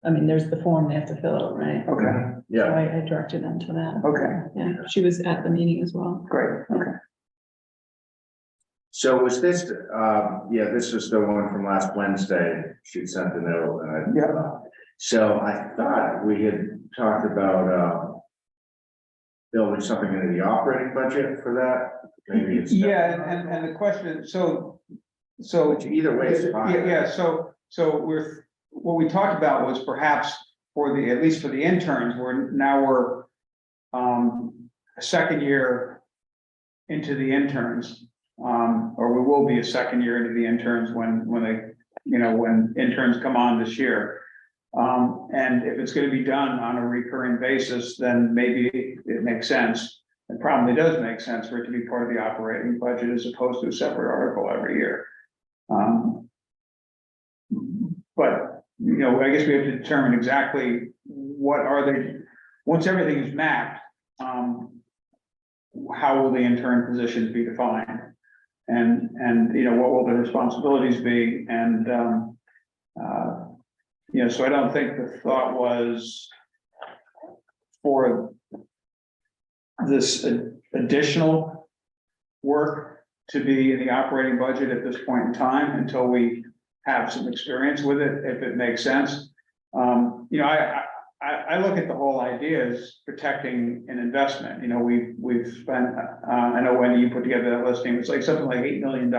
I mean, there's the form they have to fill out, right? Okay. So Yeah. I directed them to that. Okay, Yeah, she was at the meeting as well. great, okay. So was this, this was the one from last Wednesday. She sent the note. So I thought we had talked about building something into the operating budget for that. Maybe it's Yeah, and the question, so either way. It's fine. so what we talked about was perhaps at least for the interns, we're a second year into the interns. Or we will be a second year into the interns when when interns come on this year. And if it's gonna be done on a recurring basis, then maybe it makes sense. It probably does make sense for it to be part of the operating budget as opposed to a separate article every year. But, I guess we have to determine exactly what are they, once everything is mapped, how will the intern positions be defined? And, what will the responsibilities be? And, so I don't think the thought was for this additional work to be in the operating budget at this point in time until we have some experience with it, if it makes sense. I look at the whole idea as protecting an investment. We've spent, I know Wendy, you put together that listing, it's like something like $8 million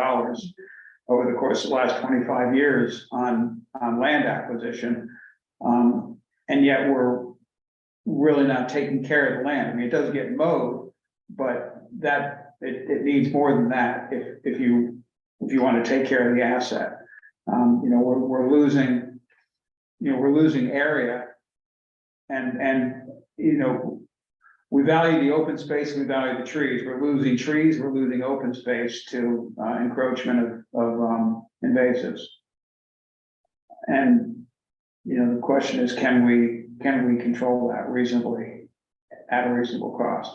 over the course of the last 25 years on land acquisition. And yet we're really not taking care of the land. I mean, it does get mowed, but it needs more than that if you want to take care of the asset. We're losing area. And we value the open space, we value the trees. We're losing trees, we're losing open space to encroachment of invasives. And the question is, can we control that reasonably at a reasonable cost?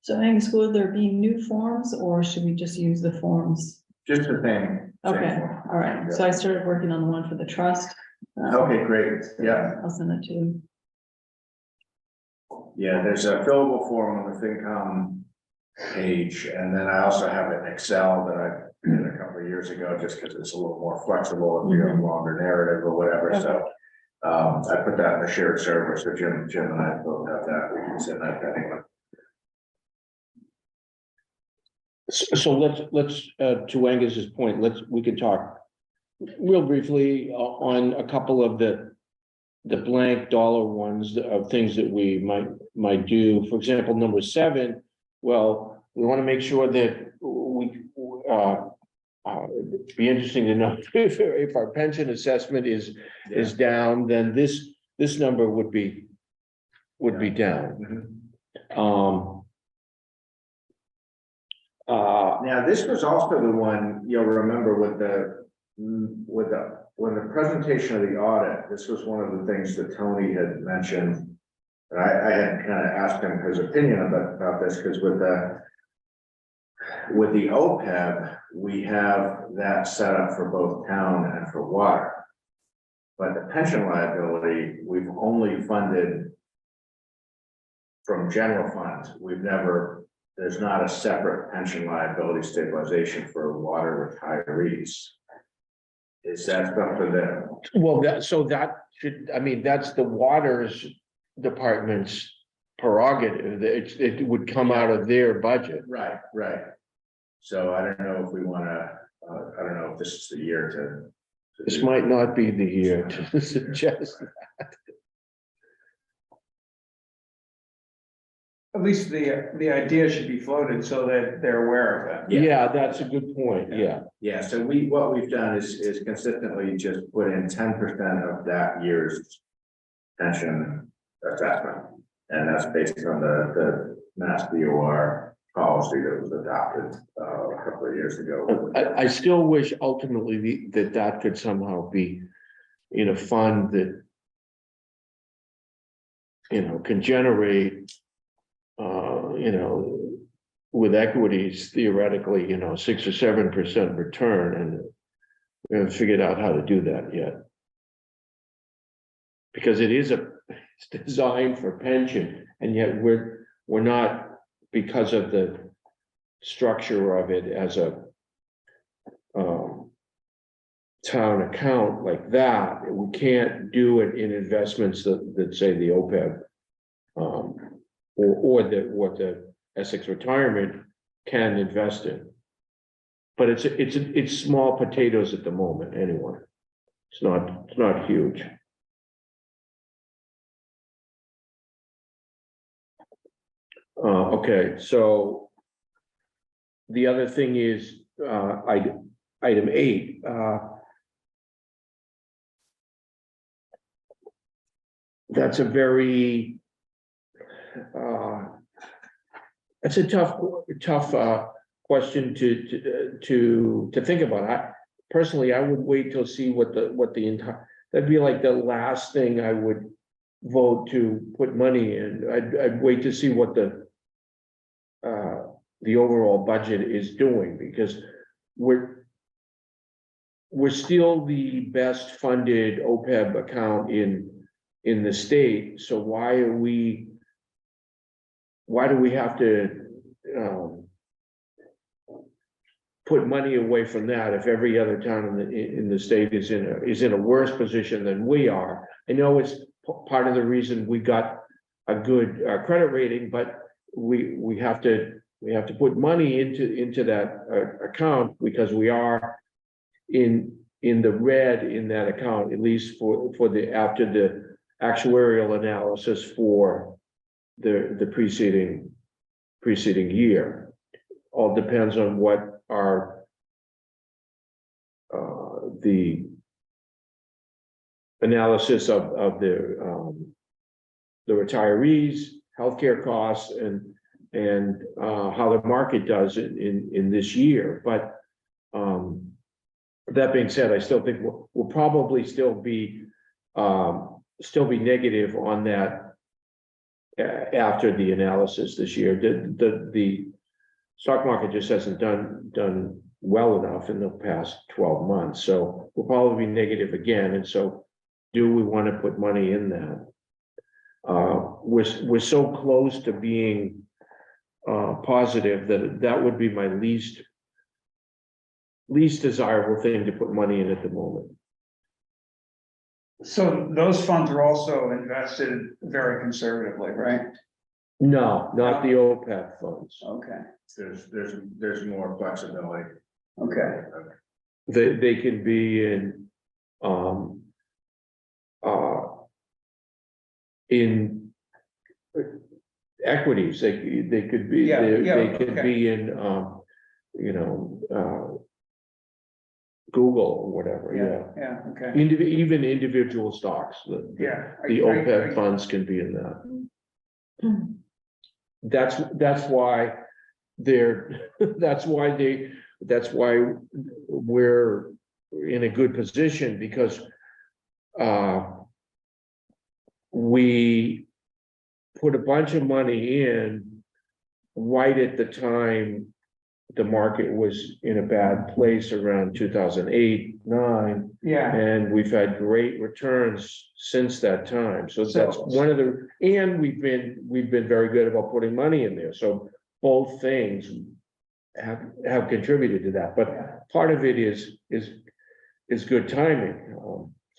So Angus, will there be new forms or should we just use the forms? Just the thing. Okay, all right. So I started working on the one for the trust. Okay, great. Yeah. I'll send it to you. Yeah, there's a fillable form on the FinCom page, and then I also have an Excel that I did a couple of years ago, just because it's a little more flexible if you have a longer narrative or whatever, so. I put that in the shared server, so Jim and I both have that, we can send that to anyone. So let's to Angus's point, we can talk real briefly on a couple of the blank dollar ones of things that we might do. For example, number 7, well, we want to make sure that it'd be interesting to know if our pension assessment is down, then this number would be down. Now, this was also the one you'll remember when the presentation of the audit, this was one of the things that Tony had mentioned. And I had kind of asked him his opinion about this, because with the OPEB, we have that set up for both town and for water. But the pension liability, we've only funded from general funds. There's not a separate pension liability stabilization for water retirees. Is that something that? Well, that should, that's the waters department's prerogative. It would come out of their budget. Right. So I don't know if we want to, I don't know if this is the year to. This might not be the year to suggest that. At least the idea should be floated so that they're aware of it. Yeah, that's a good point, yeah. Yeah, so what we've done is consistently just put in 10% of that year's pension assessment. And that's based on the Mass DOR policy that was adopted a couple of years ago. I still wish ultimately that could somehow be in a fund that can generate with equities theoretically 6 or 7% return, and we haven't figured out how to do that yet, because it's designed for pension, and yet we're not, because of the structure of it as a town account like that. We can't do it in investments that say the OPEB. Or what the Essex Retirement can invest in. But it's small potatoes at the moment, anyway. It's not huge. Okay, so the other thing is, item 8, that's a very, it's a tough question to think about. Personally, I would wait till see what the entire, that'd be like the last thing I would vote to put money in. I'd wait to see what the overall budget is doing, because we're still the best funded OPEB account in the state. So why do we have to put money away from that if every other town in the state is in a worse position than we are? I know it's part of the reason we got a good credit rating, but we have to put money into that account, because we are in the red in that account, at least for the after the actuarial analysis for the preceding year. All depends on what our the analysis of the retirees, healthcare costs, and how the market does in this year. But that being said, I still think we'll probably still be negative on that after the analysis this year. The stock market just hasn't done well enough in the past 12 months, so we'll probably be negative again. And so, do we want to put money in that? We're so close to being positive that would be my least desirable thing to put money in at the moment. So those funds are also invested very conservatively, right? No, not the OPEB funds. Okay, There's more flexibility. okay, They can be in equities. They could be, Yeah, yeah, they could okay. be in Google or whatever. yeah, okay, Even individual stocks. yeah. The OPEB funds can be in that. That's why we're in a good position, because we put a bunch of money in right at the time the market was in a bad place around 2008-9. Yeah, And we've had great returns since that time. So that's one of the, and we've been very good about putting money in there. So both things have contributed to that, but part of it is good timing.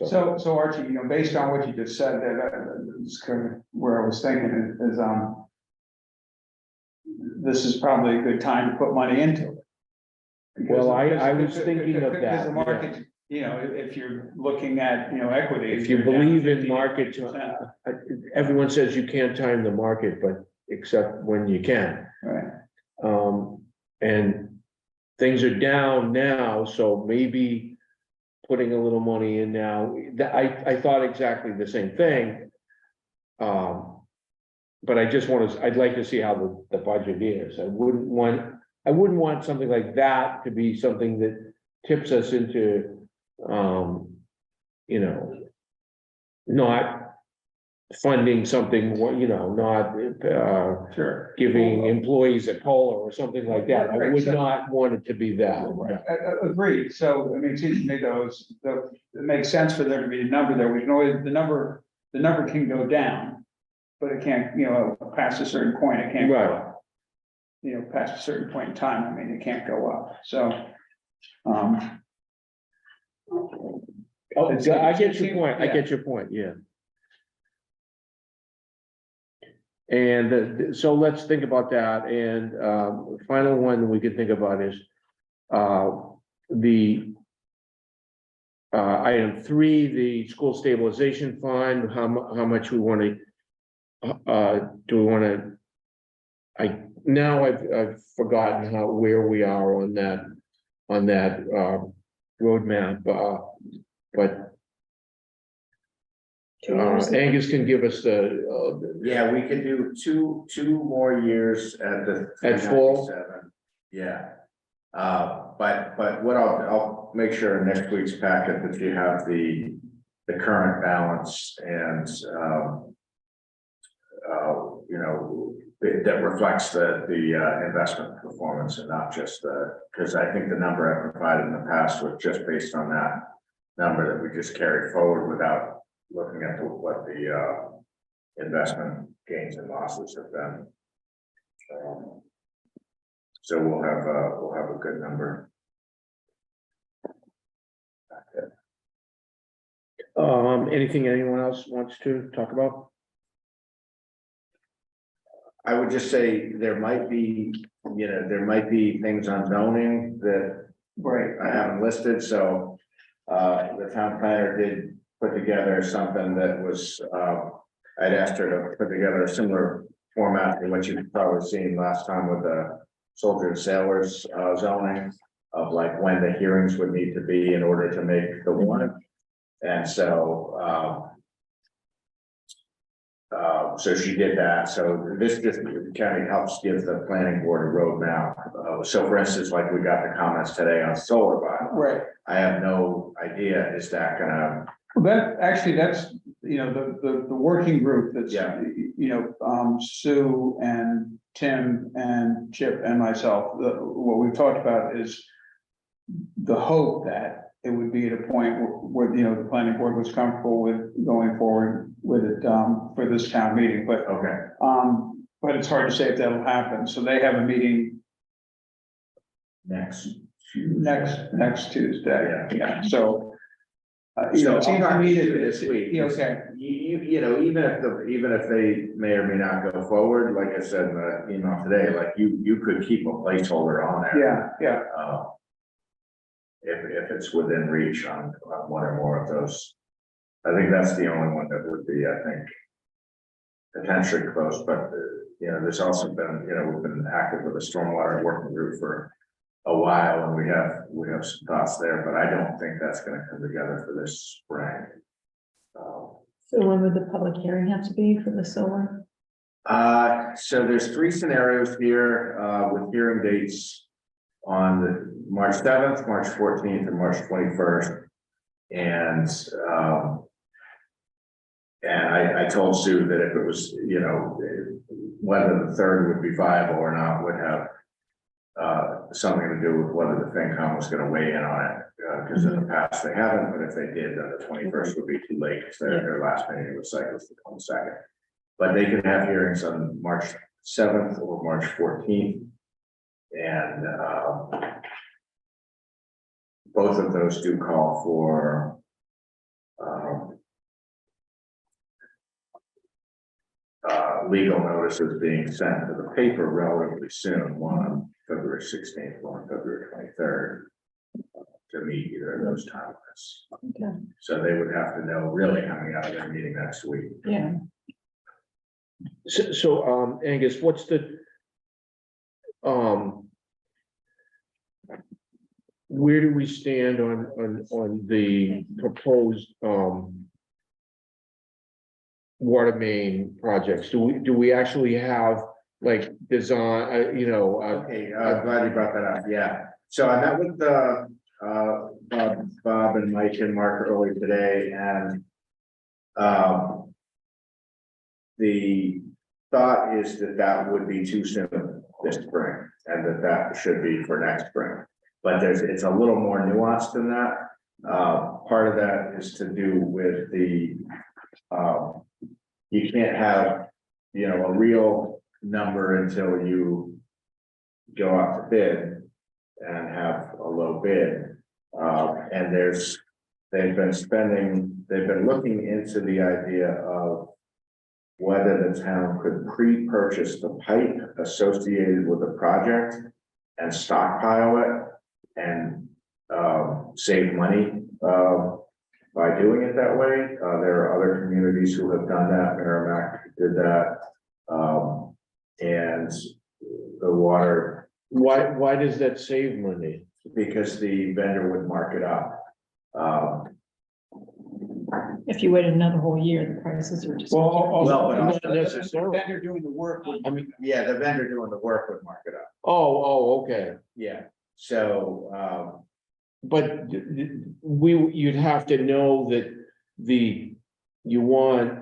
so Archie, based on what you just said, that's kind of where I was thinking is, this is probably a good time to put money into it. Well, I was thinking of Because that. the market, if you're looking at, equity. If you believe in market, everyone says you can't time the market, but except when you can. Right, And things are down now, so maybe putting a little money in now, I thought exactly the same thing. But I'd like to see how the budget is. I wouldn't want something like that to be something that tips us into, not funding something, not sure. giving employees a COLA or something like that. I would not want it to be that. Agreed. So, it seems to me it makes sense for there to be a number there. We can always, the number can go down, but it can't, past a certain point, it can't go up. Past a certain point in time, it can't go up. So, Oh, It's- I get it's- your point, I yeah. get your point, yeah. And so let's think about that, and final one we could think about is the item 3, the school stabilization fund, how much we want to do we want to, I've forgotten where we are on that roadmap, but 2 years. Angus can give us the Yeah, we could do two more years at the. At full? 397. Yeah. But what I'll make sure in next week's packet that you have the current balance and, you know, that reflects the investment performance and not just because I think the number I provided in the past was just based on that number that we just carried forward without looking at what the investment gains and losses have been. So we'll have a good number. anything anyone else wants to talk about? I would just say there might be, there might be things on zoning that Right. I haven't listed, so the town planner did put together something that was, I'd asked her to put together a similar format to what you've probably seen last time with the soldier and sailors zoning of like when the hearings would need to be in order to make the warrant. And so, so she did that. So this just kind of helps give the planning board a roadmap. So for instance, like we got the comments today on solar bylaw. Right. I have no idea, is that gonna, That, actually, that's, you know, the working group that's, Yeah. you know, Sue and Tim and Chip and myself, what we've talked about is the hope that it would be at a point where, you know, the planning board was comfortable with going forward with it, for this town meeting, okay, but it's hard to say if that'll happen. So they have a meeting next. next Tuesday. Yeah, so. You So know, I'll it seems to talk me to that you this week. yeah, okay. You know, even if they may or may not go forward, like I said in the email today, like you could keep a placeholder on there. Yeah. If it's within reach on one or more of those. I think that's the only one that would be, I think, potentially close, but, you know, there's also been, you know, we've been active with a stormwater working group for a while, and we have some thoughts there, but I don't think that's gonna come together for this spring. So when would the public hearing have to be for the solar? So there's 3 scenarios here, with hearing dates on the March 7th, March 14th, and March 21st. And I told Sue that if it was, you know, whether the 3rd would be viable or not would have something to do with whether the FinCom was gonna weigh in on it, because in the past they haven't, but if they did, then the 21st would be too late, because their last meeting of the cycle is the 22nd. But they can have hearings on March 7th or March 14th. And both of those do call for legal notices being sent to the paper relatively soon, one on February 16th, one on February 23rd. To meet either of those timelines. Okay. So they would have to know really coming out of their meeting next week. Yeah, So, Angus, what's the, where do we stand on the proposed, water main projects? Do we actually have like design, you know, Okay, glad you brought that up, yeah. So I met with Bob and Mike and Mark earlier today, and the thought is that would be too soon this spring, and that should be for next spring. But it's a little more nuanced than that. Part of that is to do with the you can't have, you know, a real number until you go out to bid and have a low bid. And there's they've been looking into the idea of whether the town could pre-purchase the pipe associated with the project and stockpile it and save money by doing it that way. There are other communities who have done that. Merrimack did that. And the water, Why does that save money? because the vendor would mark it up. If you waited another whole year, the prices are just. Well, but Not also, necessarily. Vendor doing the work would. I mean, yeah, the vendor doing the work would mark it up. oh, okay. Yeah, so, But you'd have to know that you want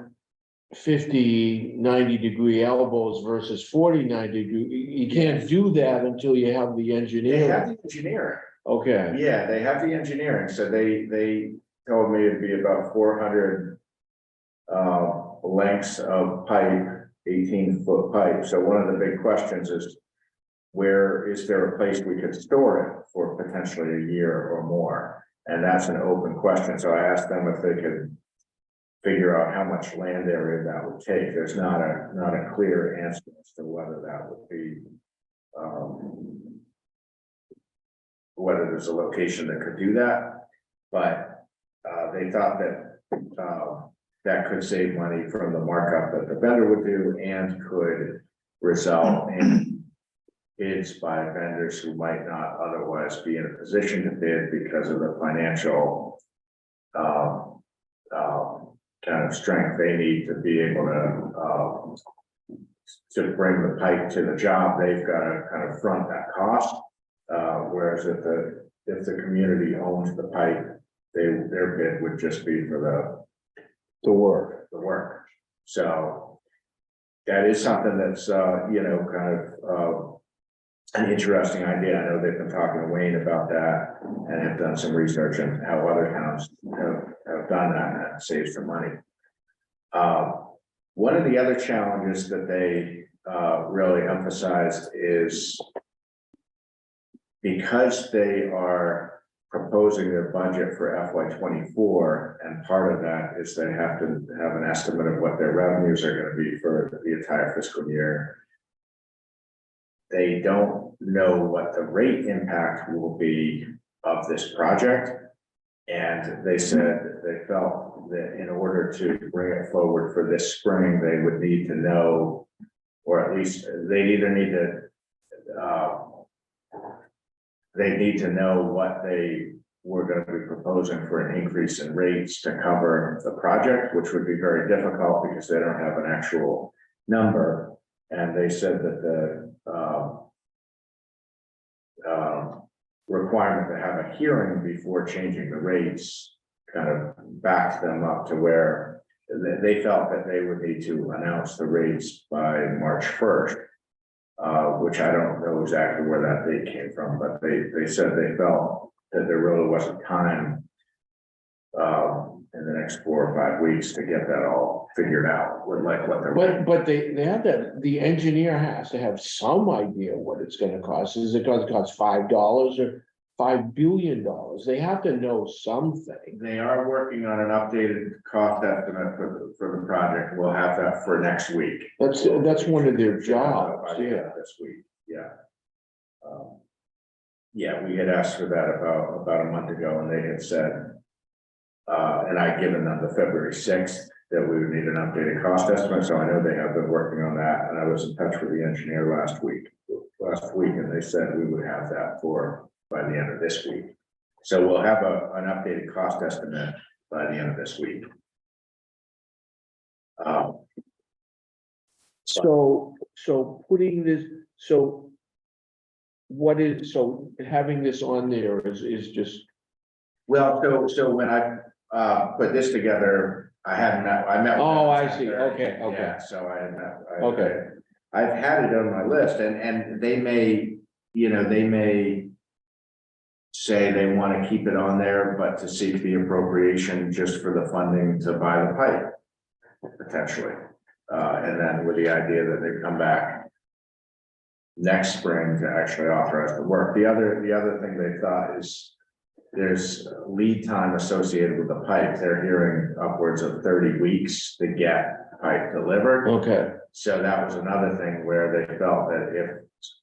50, 90-degree elbows versus 49 degree. You can't do that until you have the they engineer. have the engineering. Okay, Yeah, they have the engineering, so they told me it'd be about 400 lengths of pipe, 18-foot pipe. So one of the big questions is, where is there a place we could store it for potentially a year or more? And that's an open question. So I asked them if they could figure out how much land area that would take. There's not a clear answer as to whether that would be whether there's a location that could do that, but they thought that that could save money from the markup that the vendor would do and could result in bids by vendors who might not otherwise be in a position to bid because of the financial kind of strength they need to be able to bring the pipe to the job. They've got to kind of front that cost. Whereas if the community owns the pipe, their bid would just be for the work. So that is something that's, kind of an interesting idea. I know they've been talking to Wayne about that and have done some research on how other towns have done that, and that saves some money. One of the other challenges that they really emphasized is because they are proposing their budget for FY24, and part of that is they have to have an estimate of what their revenues are going to be for the entire fiscal year. They don't know what the rate impact will be of this project. And they said they felt that in order to bring it forward for this spring, they would need to know, or at least they either need to, know what they were going to be proposing for an increase in rates to cover the project, which would be very difficult because they don't have an actual number. And they said that the requirement to have a hearing before changing the rates kind of backed them up to where they felt that they would need to announce the rates by March 1st, which I don't know exactly where that date came from, but they said they felt that there really wasn't time in the next 4 or 5 weeks to get that all figured out with like what they're. but they have that, the engineer has to have some idea what it's gonna cost. Is it gonna cost $5 or $5 billion? They have to know something. They are working on an updated cost estimate for the project. We'll have that for next week. That's one of their jobs, By the end yeah. of this week, yeah. Yeah, we had asked for that about a month ago, and they had said, and I'd given them the February 6th that we would need an updated cost estimate, so I know they have been working on that, and I was in touch with the engineer last week, and they said we would have that by the end of this week. So we'll have an updated cost estimate by the end of this week. So putting this, so having this on there is just, Well, so when I put this together, I met. Oh, with I them. see. Okay. Yeah, so I had met. Okay. I've had it on my list, and they may, they may say they want to keep it on there, but to seek the appropriation just for the funding to buy the pipe, potentially. And then with the idea that they come back next spring to actually authorize the work. The other thing they thought is there's lead time associated with the pipe. They're hearing upwards of 30 weeks to get pipe delivered. Okay, So that was another thing where they felt that if,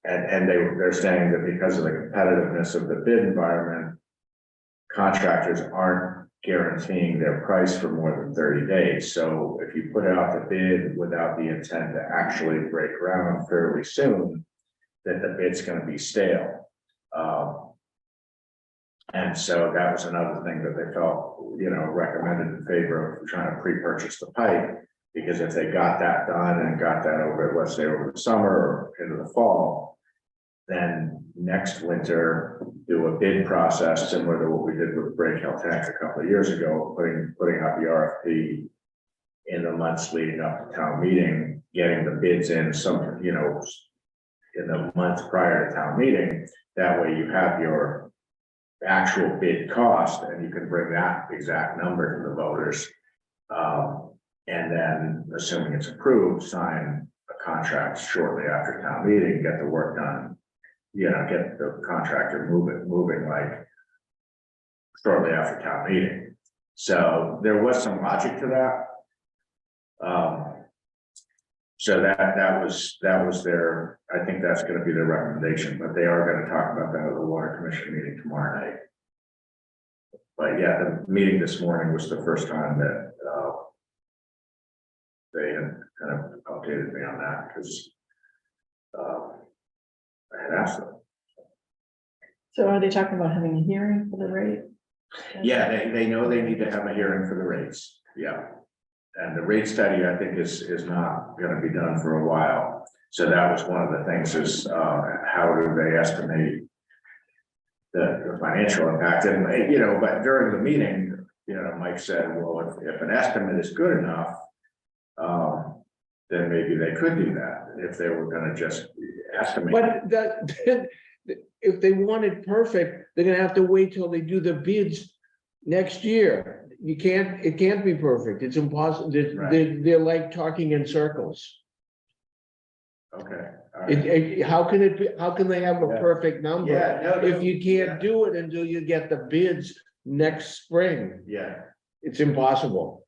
and they're saying that because of the competitiveness of the bid environment, contractors aren't guaranteeing their price for more than 30 days. So if you put out the bid without the intent to actually break ground fairly soon, that the bid's gonna be stale. And so that was another thing that they felt, recommended in favor of trying to pre-purchase the pipe. Because if they got that done and got that over, let's say over the summer or into the fall, then next winter, do a bid process similar to what we did with Break Hill Tank a couple of years ago, putting out the RFP in the months leading up to town meeting, getting the bids in in the month prior to town meeting. That way you have your actual bid cost and you can bring that exact number to the voters. And then, assuming it's approved, sign a contract shortly after town meeting, get the work done. Get the contractor moving like shortly after town meeting. So there was some logic to that. So that was their, I think that's gonna be their recommendation, but they are gonna talk about that at the Water Commission meeting tomorrow night. But yeah, the meeting this morning was the first time that, they had kind of updated me on that, because, I had asked them. So are they talking about having a hearing for the rate? Yeah, they know they need to have a hearing for the rates, yeah. And the rate study, I think, is not gonna be done for a while. So that was one of the things is, how do they estimate the financial impact? And, but during the meeting, Mike said, well, if an estimate is good enough, then maybe they could do that if they were gonna just estimate. but that, if they want it perfect, they're gonna have to wait till they do the bids next year. It can't be perfect. It's impossible. Right. They're like talking in circles. Okay. All right. How can they have a Yeah. perfect number? Yeah, no, If you yeah. can't do it until you get the bids next spring, Yeah, it's impossible.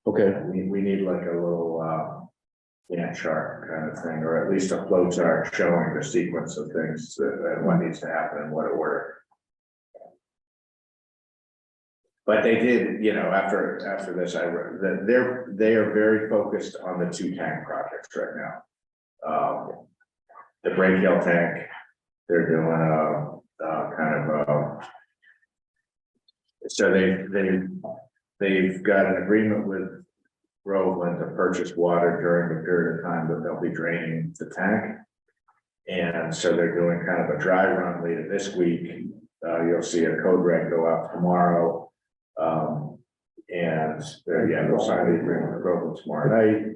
Okay, we need like a little, chart kind of thing, or at least a flow chart showing the sequence of things and what needs to happen in what order. But they did, after this, I read that they are very focused on the 2 tank projects right now. The Break Hill tank, they're doing so they've got an agreement with Groveland to purchase water during the period of time that they'll be draining the tank. And so they're doing kind of a dry run later this week. You'll see a code red go out tomorrow. And they'll sign the agreement with Groveland tomorrow night.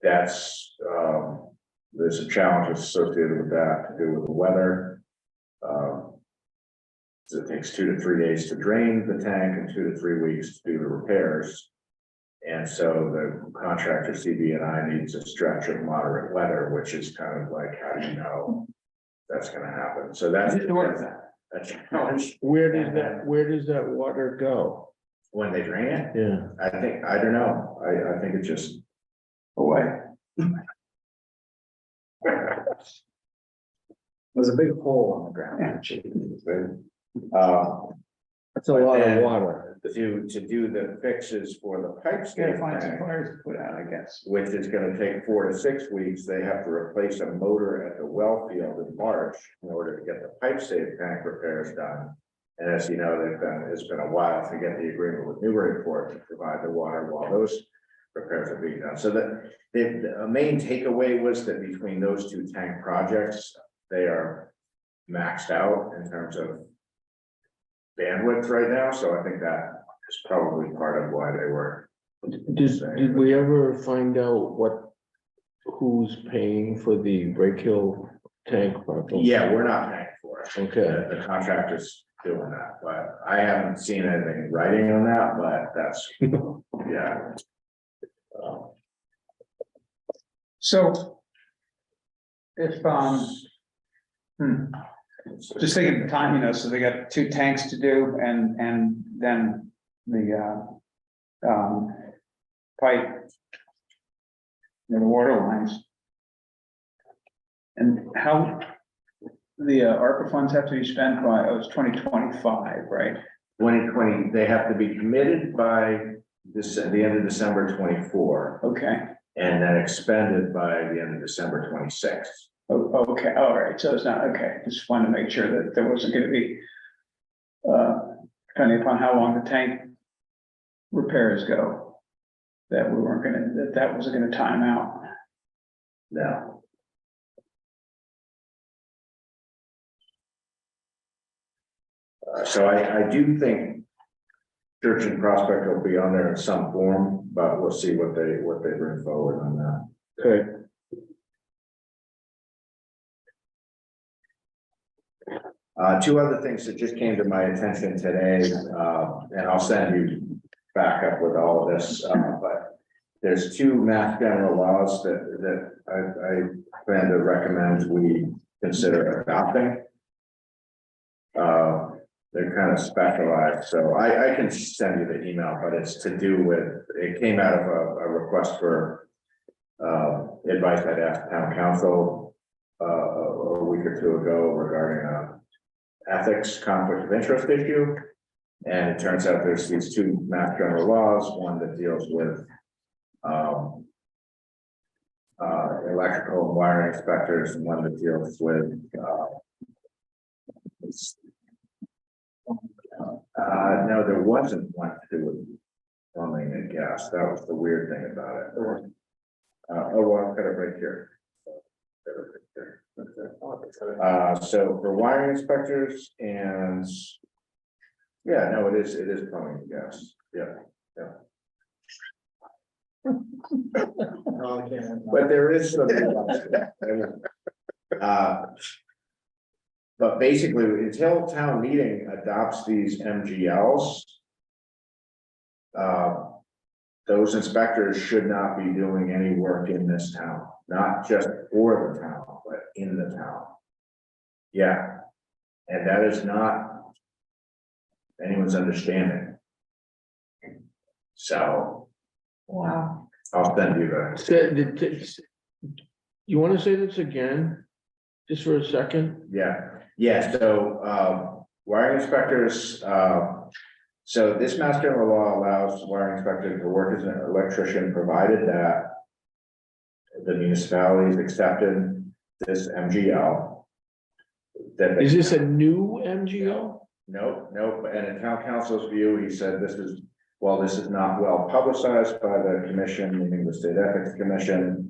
There's some challenges associated with that to do with the weather. So it takes 2 to 3 days to drain the tank and 2 to 3 weeks to do the repairs. And so the contractor CB&I needs a stretch of moderate weather, which is kind of like, how do you know that's gonna happen? So that's a challenge. where does that water go? When they drain it, Yeah, I don't know. I think it's just away. There's a big hole on the ground. that's a lot of And water. to do the fixes for the pipe Gotta station find some tank, fires to put out, I guess. which is gonna take 4 to 6 weeks, they have to replace a motor at the well field in March in order to get the pipe station tank repairs done. And as you know, it's been a while to get the agreement with Newbury to provide the water while those repairs are being done. So the main takeaway was that between those 2 tank projects, they are maxed out in terms of bandwidth right now. So I think that is probably part of why they were. Did we ever find out who's paying for the Break Hill tank project? Yeah, we're not paying for it. Okay, The contractors doing that, but I haven't seen anything in writing on that, but that's, yeah. So. If, just thinking of the time, so they got 2 tanks to do and then the, pipe. The water lines. And how the ARPA funds have to be spent by, it was 2025, right? 2020, they have to be committed by this, the end of December 24, Okay, and then expended by the end of December 26. okay, all right, so it's not, okay, just wanted to make sure that there wasn't gonna be. Depending upon how long the tank repairs go. That we weren't gonna, that wasn't gonna time out. No. So I do think Church and Prospect will be on there in some form, but we'll see what they bring forward on that. Okay. Two other things that just came to my attention today, and I'll send you back up with all of this, but there's 2 Mass General laws that I plan to recommend we consider adopting. They're kind of specialized, so I can send you the email, but it's to do with, it came out of a request for advice I'd asked town council a week or 2 ago regarding ethics conflict of interest issue. And it turns out there's these 2 Mass General laws, one that deals with electrical and wiring inspectors, and one that deals with no, there wasn't one to do with plumbing and gas. That was the weird thing about it. Oh, well, I've got it right here. So for wiring inspectors and yeah, no, it is plumbing and gas. Yeah. But there is some. But basically, until town meeting adopts these MGLs. Those inspectors should not be doing any work in this town, not just for the town, but in the town. Yeah, and that is not anyone's understanding. So. Wow. I'll send you the. You want to say this again? Just for a second? Yeah, so, wiring inspectors, so this Mass General law allows wiring inspector to work as an electrician, provided that the municipalities accepted this MGL. Is this a new MGO? Nope, and in town council's view, he said this is not well publicized by the commission, meaning the State Ethics Commission.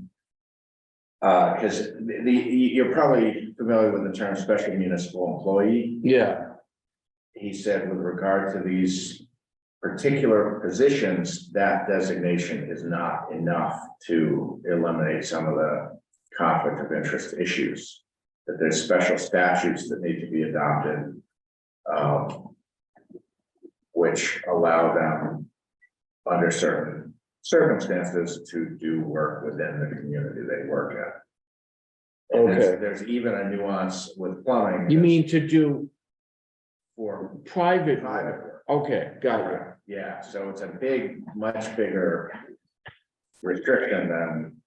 Because you're probably familiar with the term special municipal employee. Yeah. He said with regard to these particular positions, that designation is not enough to eliminate some of the conflict of interest issues. That there's special statutes that need to be adopted, which allow them under certain circumstances to do work within the community they work in. And Okay. there's even a nuance with plumbing. You mean to do for private private work? work? Okay, got it. Yeah, so it's a much bigger restriction than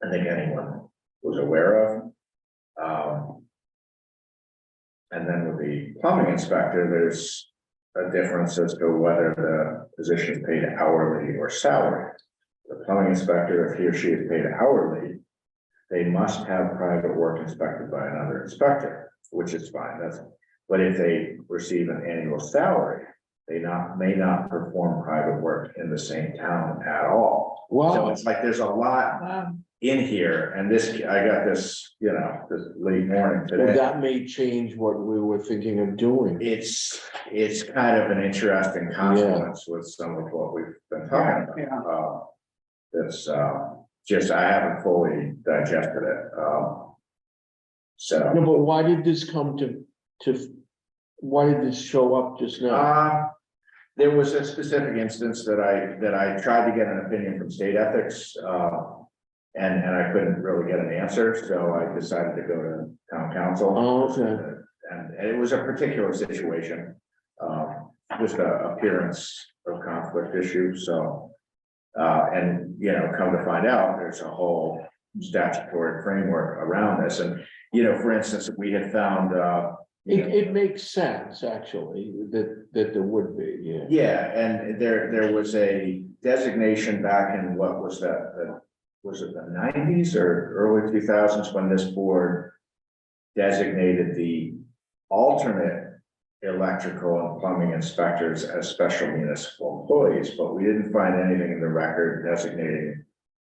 I think anyone was aware of. And then with the plumbing inspector, there's a difference as to whether the position is paid hourly or salary. The plumbing inspector, if he or she is paid hourly, they must have private work inspected by another inspector, which is fine. But if they receive an annual salary, they may not perform private work in the same town at all. So Wow. it's like there's a lot Wow. in here, and I got this, this late morning Well, today. that may change what we were thinking of doing. It's kind of an interesting confluence with some of what we've been talking about. Yeah. It's just, I haven't fully digested it. No, So, but why did this come to why did this show up just now? There was a specific instance that I tried to get an opinion from state ethics, and I couldn't really get an answer, so I decided to go to town council. Oh, okay. And it was a particular situation, just a appearance of conflict issue, so. And, you know, come to find out, there's a whole statutory framework around this, and, you know, for instance, we had found, It makes sense, actually, that there would be, yeah. yeah, and there was a designation back in, what was that, was it the nineties or early 2000s when this board designated the alternate electrical and plumbing inspectors as special municipal employees, but we didn't find anything in the record designating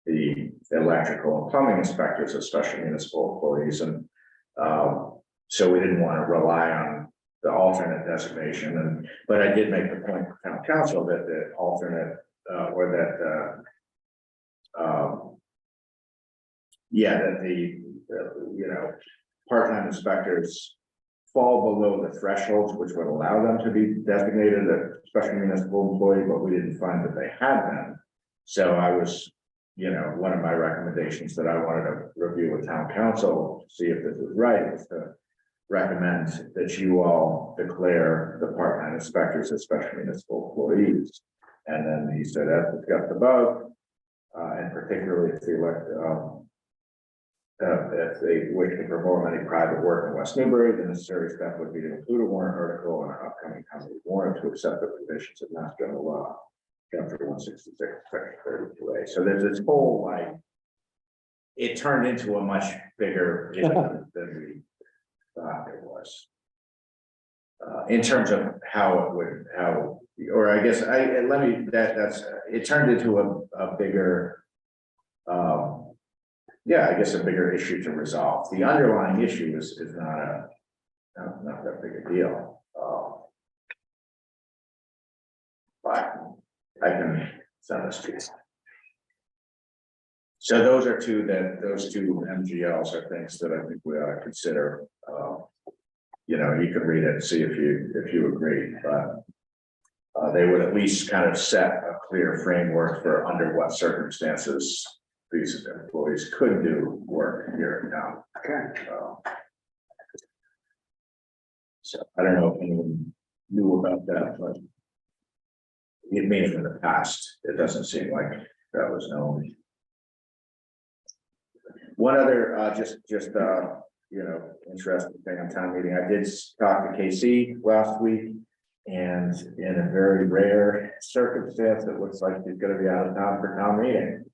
the electrical and plumbing inspectors as special municipal employees, and so we didn't want to rely on the alternate designation, but I did make the point to town council that the alternate, that the, you know, part-time inspectors fall below the thresholds which would allow them to be designated a special municipal employee, but we didn't find that they had been. So I was, you know, one of my recommendations that I wanted to review with town council, to see if this was right, was to recommend that you all declare the part-time inspectors as special municipal employees. And then he said, as discussed above, and particularly if they wish to perform any private work in West Newbury, the necessary step would be to include a warrant article in an upcoming county warrant to accept the provisions of Mass General Law, Chapter 166, Section 32A. So there's this whole, like, it turned into a much bigger issue than we thought it was. In terms of how it would, or I guess it turned into a bigger, yeah, I guess a bigger issue to resolve. The underlying issue is not that big a deal. But I can send this to you. So those two MGLs are things that I think we ought to consider. You know, you could read it and see if you agree, but they would at least kind of set a clear framework for under what circumstances these employees could do work here in town. Okay. So I don't know if anyone knew about that, but it may have in the past. It doesn't seem like that was known. One other, just you know, interesting thing on town meeting. I did talk to KC last week, and in a very rare circumstance, it looks like he's going to be out of town for town meeting.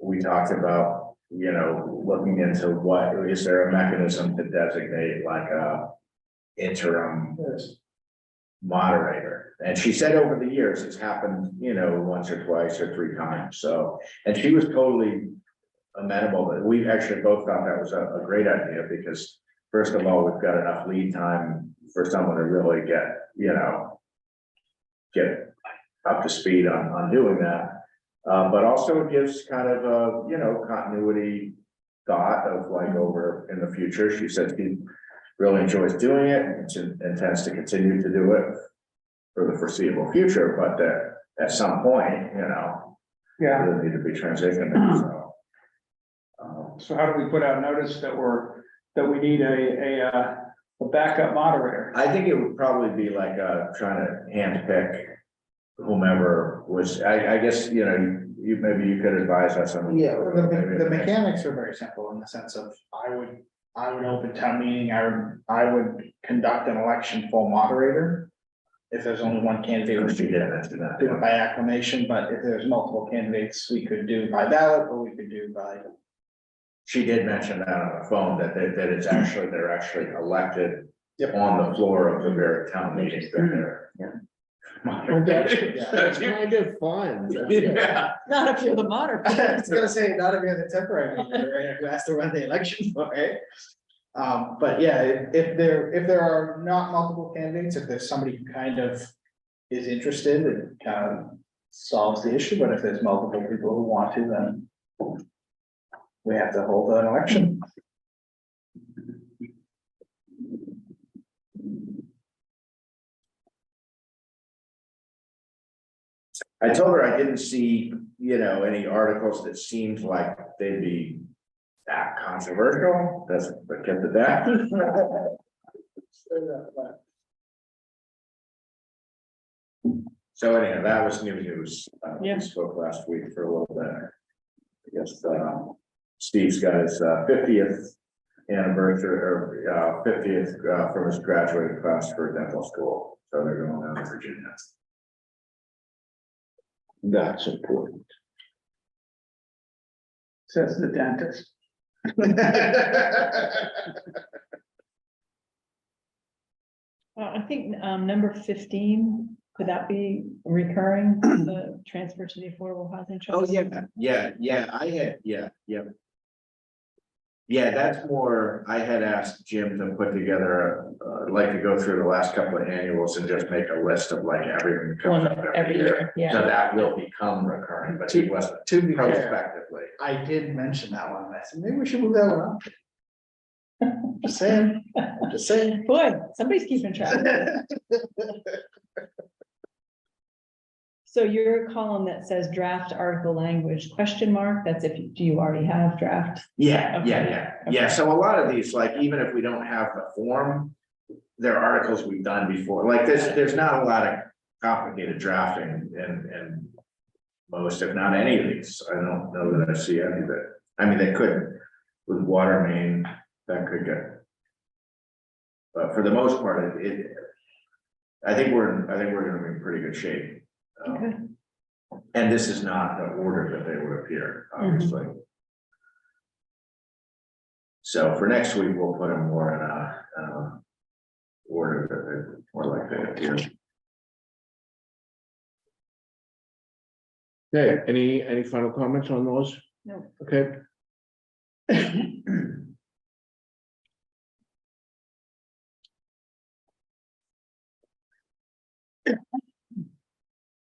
We talked about, you know, looking into what is there a mechanism to designate like a interim moderator, and she said over the years it's happened, you know, once or twice or three times. So, and she was totally amenable. That we actually both thought that was a great idea, because first of all, we've got enough lead time for someone to really get up to speed on doing that. But also it gives kind of a, you know, continuity thought of like over in the future. She said she really enjoys doing it and intends to continue to do it for the foreseeable future, but that at some point, you know, Yeah. it'll need to be transitioned. So how do we put out notice that we need a backup moderator? I think it would probably be like trying to handpick whomever was, I guess, you know, maybe you could advise us on. Yeah, well, the mechanics are very simple in the sense of, I would open town meeting, I would conduct an election for moderator. If there's only one candidate, we should do it by acclamation, but if there's multiple candidates, we could do by ballot, or we could do by. She did mention that on the phone, that it's actually, they're actually elected Yep. on the floor of the very town meeting that they're. That's kind of fun. Yeah. Not if you're the moderator. I was gonna say, not if you're the temporary moderator who has to run the election for it. But yeah, if there are not multiple candidates, if there's somebody who kind of is interested, it kind of solves the issue, but if there's multiple people who want to, then. we have to hold an election. I told her I didn't see, any articles that seemed like they'd be that controversial, that's, but kept it that. So anyhow, that was new news. Yeah. We spoke last week for a little bit. I guess, Steve's got his 50th anniversary or 50th from his graduating class for dental school. So they're going down to Virginia. That's important. Says the dentist. I think, number 15, could that be recurring, the transfer to the Affordable Housing Trust? Oh, yeah, I had, yeah, that's more, I had asked Jim to put together, like to go through the last couple of annuals and just make a list of like everything that comes One up every year, So yeah. that will become recurring, but he wasn't To be fair, prospectively. I did mention that one, and I said, maybe we should move that one up. Just saying, just saying. Boy, somebody's keeping track. So your column that says draft article language, question mark, that's if, do you already have draft? Yeah. Okay. So a lot of these, like, even if we don't have the form, they're articles we've done before, like there's not a lot of complicated drafting in most, if not any of these. I don't know that I see any of it. I mean, they could, with water main, that could get. But for the most part, I think we're gonna be in pretty good shape. Okay. And this is not the order that they would appear, obviously. So for next week, we'll put them more in a order that they're more like they appear. Okay, any final comments on those? No. Okay.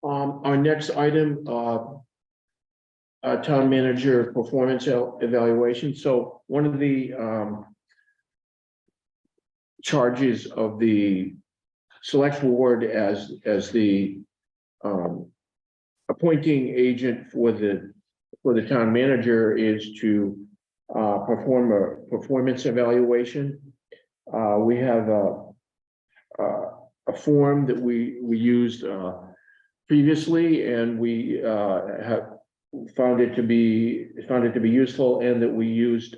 Our next item, town manager performance evaluation. So one of the, charges of the select board as the, appointing agent for the town manager is to, perform a performance evaluation. We have a form that we used, previously, and we have found it to be useful, and that we used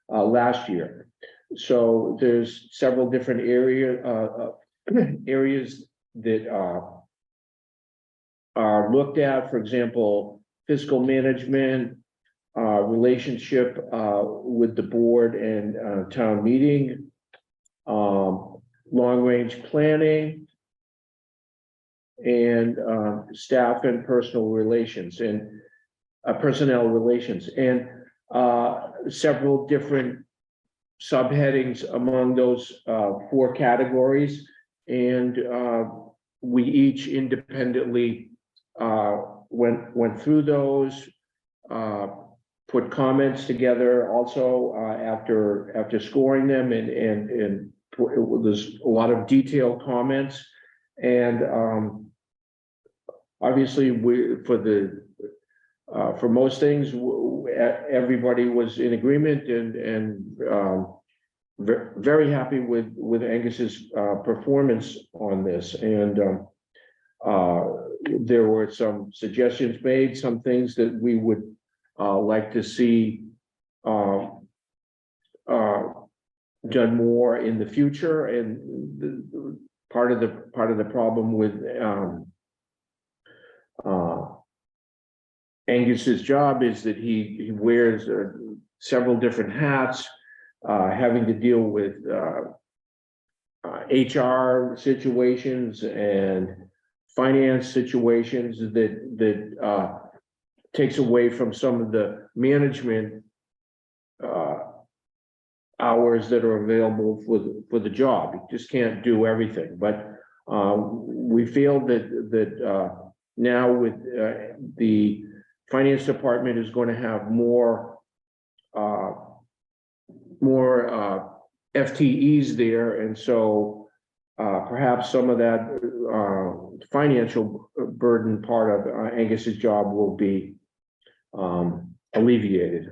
last year. So there's several different areas that are looked at. For example, fiscal management, relationship with the board and town meeting, long-range planning, and staff and personal relations and personnel relations, and several different subheadings among those 4 categories. And we each independently went through those, put comments together also after scoring them, and there's a lot of detailed comments. And obviously, for most things, everybody was in agreement, and very happy with Angus's performance on this. And there were some suggestions made, some things that we would like to see done more in the future. And part of the problem with Angus's job is that he wears several different hats, having to deal with HR situations and finance situations that takes away from some of the management hours that are available for the job. You just can't do everything. But we feel that now with the finance department is going to have more more FTEs there, and so perhaps some of that financial burden part of Angus's job will be alleviated.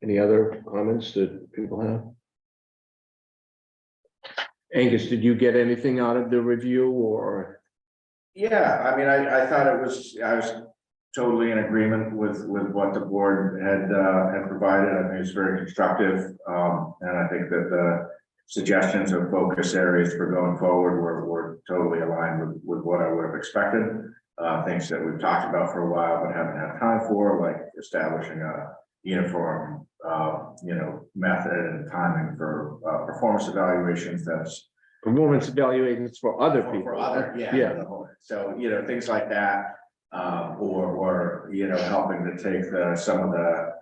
Any other comments that people have? Angus, did you get anything out of the review or? Yeah, I mean, I thought I was totally in agreement with what the board had provided. I think it's very constructive. And I think that the suggestions of focus areas for going forward were totally aligned with what I would have expected. Things that we've talked about for a while, but haven't had time for, like establishing a uniform, method and timing for performance evaluations. That's Performance evaluations for other people. for other, Yeah. So, things like that, or helping to take some of the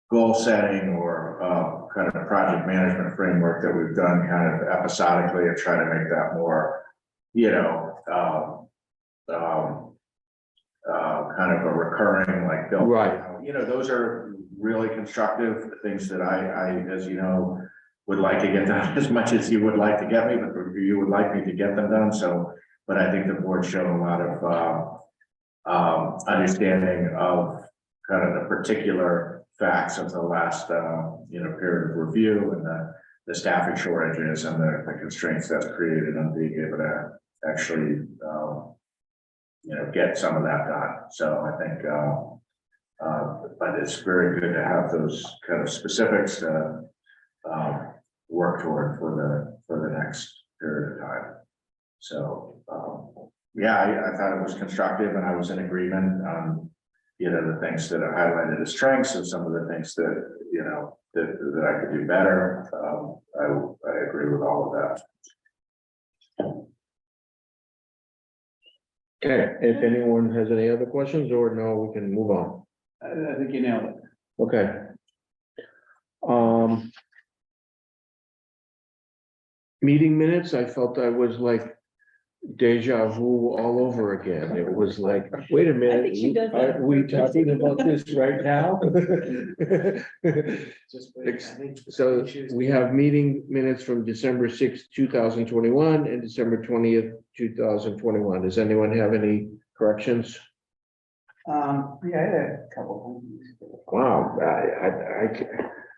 goal setting or kind of project management framework that we've done kind of episodically and try to make that more, kind of a recurring, like, built. Right. Those are really constructive things that I, as you know, would like to get done as much as you would like to get me, but you would like me to get them done. So, but I think the board showed a lot of understanding of kind of the particular facts of the last, period of review and the staffing shortages and the constraints that's created on being able to actually, get some of that done. So I think, but it's very good to have those kind of specifics to work toward for the next period of time. So, I thought it was constructive and I was in agreement on, the things that I highlighted as strengths and some of the things that, that I could do better. I agree with all of that. Okay, if anyone has any other questions or no, we can move on. I think you nailed it. Okay. Meeting minutes, I felt I was like deja vu all over again. It was like, wait a minute, I think she does that. are we talking about this right now? So we have meeting minutes from December 6th, 2021 and December 20th, 2021. Does anyone have any corrections? I had a couple. Wow,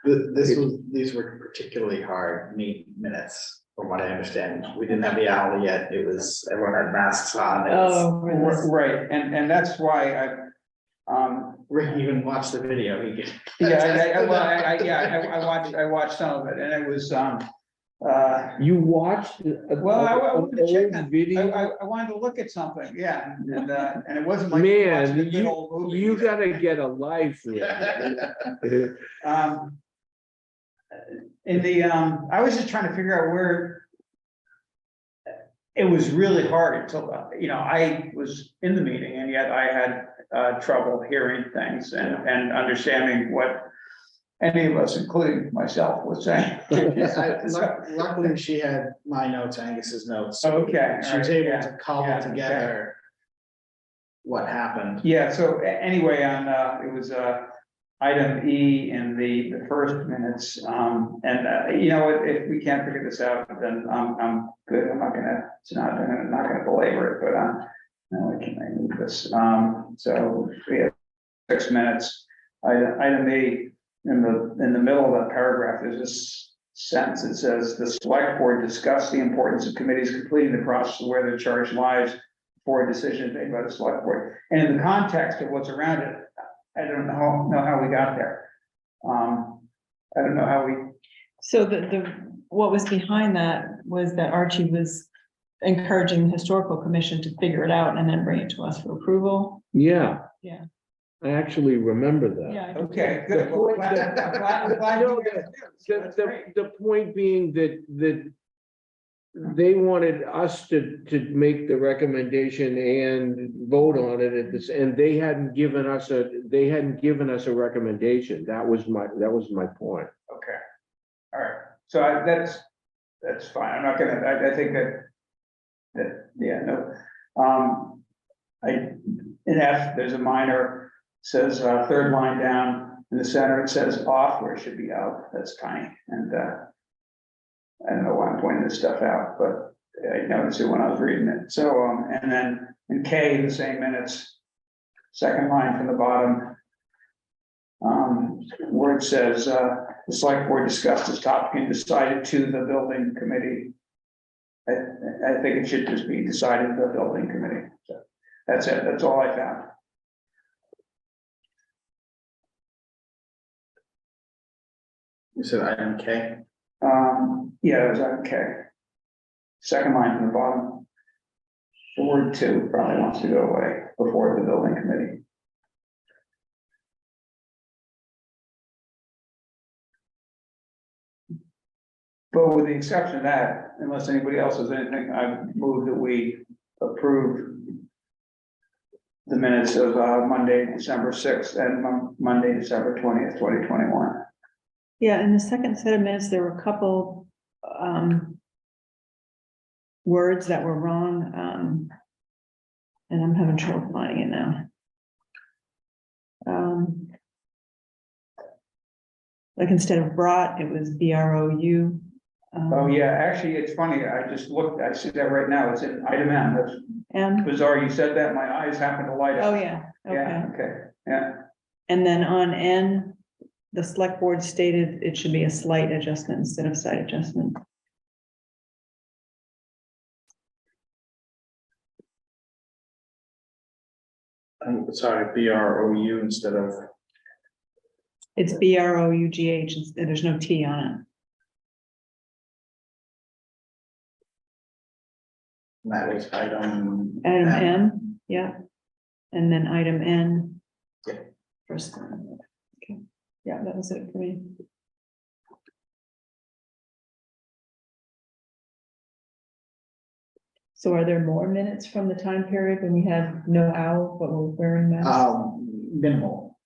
These were particularly hard minutes, from what I understand. We didn't have the owl yet. Everyone had masks on. Oh, Right, and that's why Rick even watched the video. I watched some of it, and it was, you watched well, I wanted to check that. video? I wanted to look at something, and it wasn't like. Man, watching a good old movie you either. gotta get a life. Rick. I was just trying to figure out where. It was really hard until, I was in the meeting and yet I had trouble hearing things and understanding what any of us, including myself, was saying. Luckily, she had my notes, Angus's notes. So Okay. she was able to cobble yeah, together what happened. Yeah, so anyway, it was item E in the first minutes, if we can't figure this out, then I'm good. I'm not gonna belabor it, but we can move this. So we have 6 minutes. Item E, in the middle of that paragraph, there's this sentence that says the select board discussed the importance of committees completing the process of where their charge lies before a decision is made by the select board. And in the context of what's around it, I don't know how we got there. I don't know how we. So what was behind that was that Archie was encouraging the historical commission to figure it out and then bring it to us for approval. Yeah. Yeah. I actually remember that. Yeah. Okay, good. Well, I'm glad No, you guys do. That's The great. point being that they wanted us to make the recommendation and vote on it at this, and they hadn't given us a recommendation. That was my point. Okay, all right, so that's fine, I'm not gonna, I think that, yeah, no. In F, there's a minor says, third line down in the center, it says off where it should be out. That's tiny. And, I don't know why I'm pointing this stuff out, but I noticed it when I was reading it. So, and then in K, the same minutes, second line from the bottom. Where it says, the select board discussed this topic and decided to the building committee. I think it should just be decided the building committee. So that's it. That's all I found. You said item K? Yeah, it was okay. Second line from the bottom. The word two probably wants to go away before the building committee. But with the exception of that, unless anybody else has anything, I move that we approve the minutes of Monday, December 6th and Monday, December 20th, 2021. Yeah, in the second set of minutes, there were a couple, words that were wrong, and I'm having trouble finding it now. Like instead of brought, it was BROU. Oh, yeah, actually, it's funny. I just looked, I see that right now. It's in item M. That's M, bizarre. You said that, my eyes happened to light up. oh, yeah, okay. Yeah, okay, yeah. And then on N, the select board stated it should be a slight adjustment instead of slight adjustment. I'm sorry, BROU instead of, It's BROUGH, and there's no T on it. that was item. Item M, yeah. And then item N. Yeah. First. Okay, yeah, that was it for me. So are there more minutes from the time period when we had no owl, but we're wearing masks? Minimal.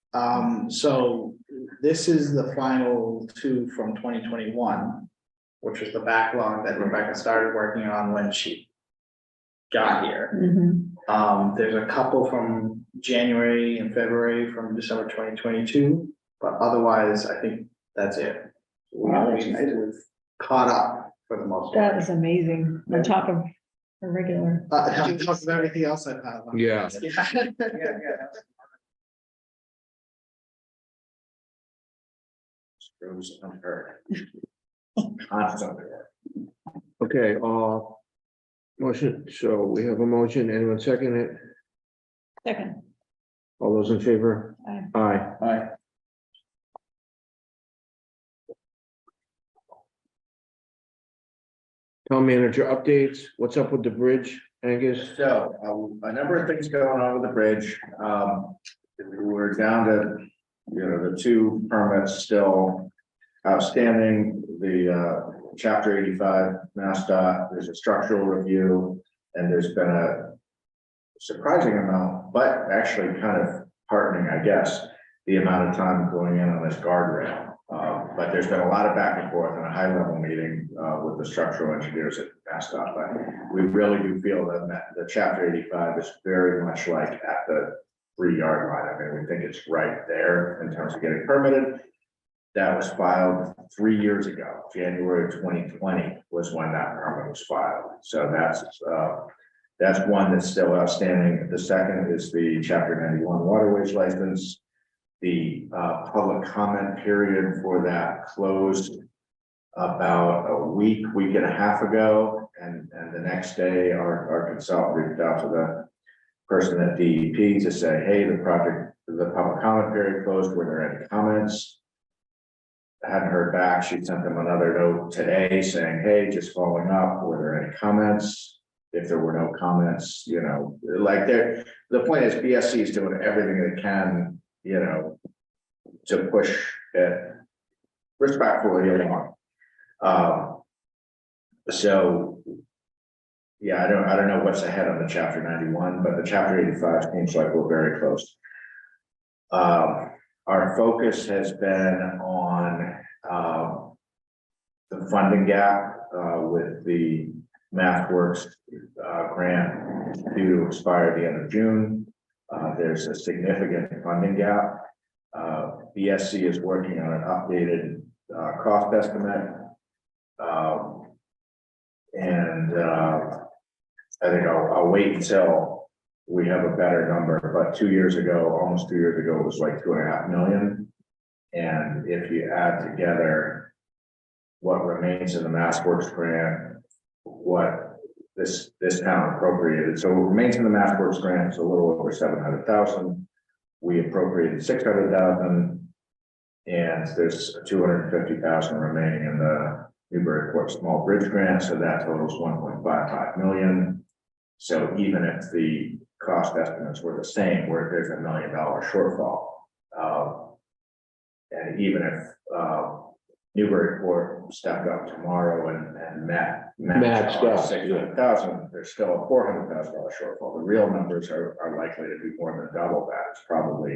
So this is the final two from 2021, which was the backlog that Rebecca started working on when she got here. Mhm. There's a couple from January and February from December 2022, but otherwise, I think that's it. Wow, that's amazing. We've caught up for the most That part. is amazing, on top of a regular. On top of everything else I've had. Yeah. Yeah, yeah. Screws unheard. Constantly. Okay, motion, so we have a motion, anyone second it? Second. All those in favor? Aye. Aye. Aye. Town manager updates, what's up with the bridge, Angus? So, a number of things going on with the bridge. We're down to, the two permits still outstanding, the chapter 85 MassDOT, there's a structural review, and there's been a surprising amount, but actually kind of heartening, I guess, the amount of time going in on this guardrail. But there's been a lot of back and forth and a high level meeting with the structural engineers at MassDOT. But we really do feel that the chapter 85 is very much like at the 3-yard line. I mean, we think it's right there in terms of getting permitted. That was filed 3 years ago. January 2020 was when that permit was filed. So that's one that's still outstanding. The second is the chapter 91 waterways license. The public comment period for that closed about a week and a half ago. And the next day, our consultant reached out to the person at DEP to say, hey, the public comment period closed. Were there any comments? I hadn't heard back. She sent them another note today saying, hey, just following up. Were there any comments? If there were no comments, like the point is BSC is doing everything they can, to push it respectfully along. So yeah, I don't know what's ahead on the chapter 91, but the chapter 85 seems like we're very close. Our focus has been on the funding gap with the MathWorks grant due to expire at the end of June. There's a significant funding gap. BSC is working on an updated cost estimate. I think I'll wait until we have a better number, but 2 years ago, almost 2 years ago, it was like 2.5 million. And if you add together what remains in the Mass Works grant, what this town appropriated, so what remains in the Mass Works grant is a little over 700,000. We appropriated 600,000, and there's 250,000 remaining in the Newbury Port Small Bridge grant, so that totals 1.55 million. So even if the cost estimates were the same, where there's $1 million shortfall, and even if Newbury Port stepped up tomorrow and matched up, 600,000, there's still a $400,000 shortfall. The real numbers are likely to be more than double that. It's probably,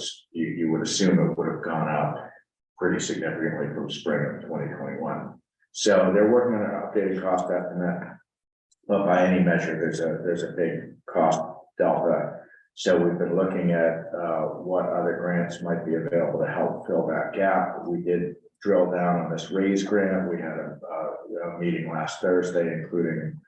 you would assume it would have gone up pretty significantly from spring of 2021. So they're working on an updated cost estimate, but by any measure, there's a big cost delta. So we've been looking at what other grants might be available to help fill that gap. We did drill down on this RAISE grant. We had a meeting last Thursday, including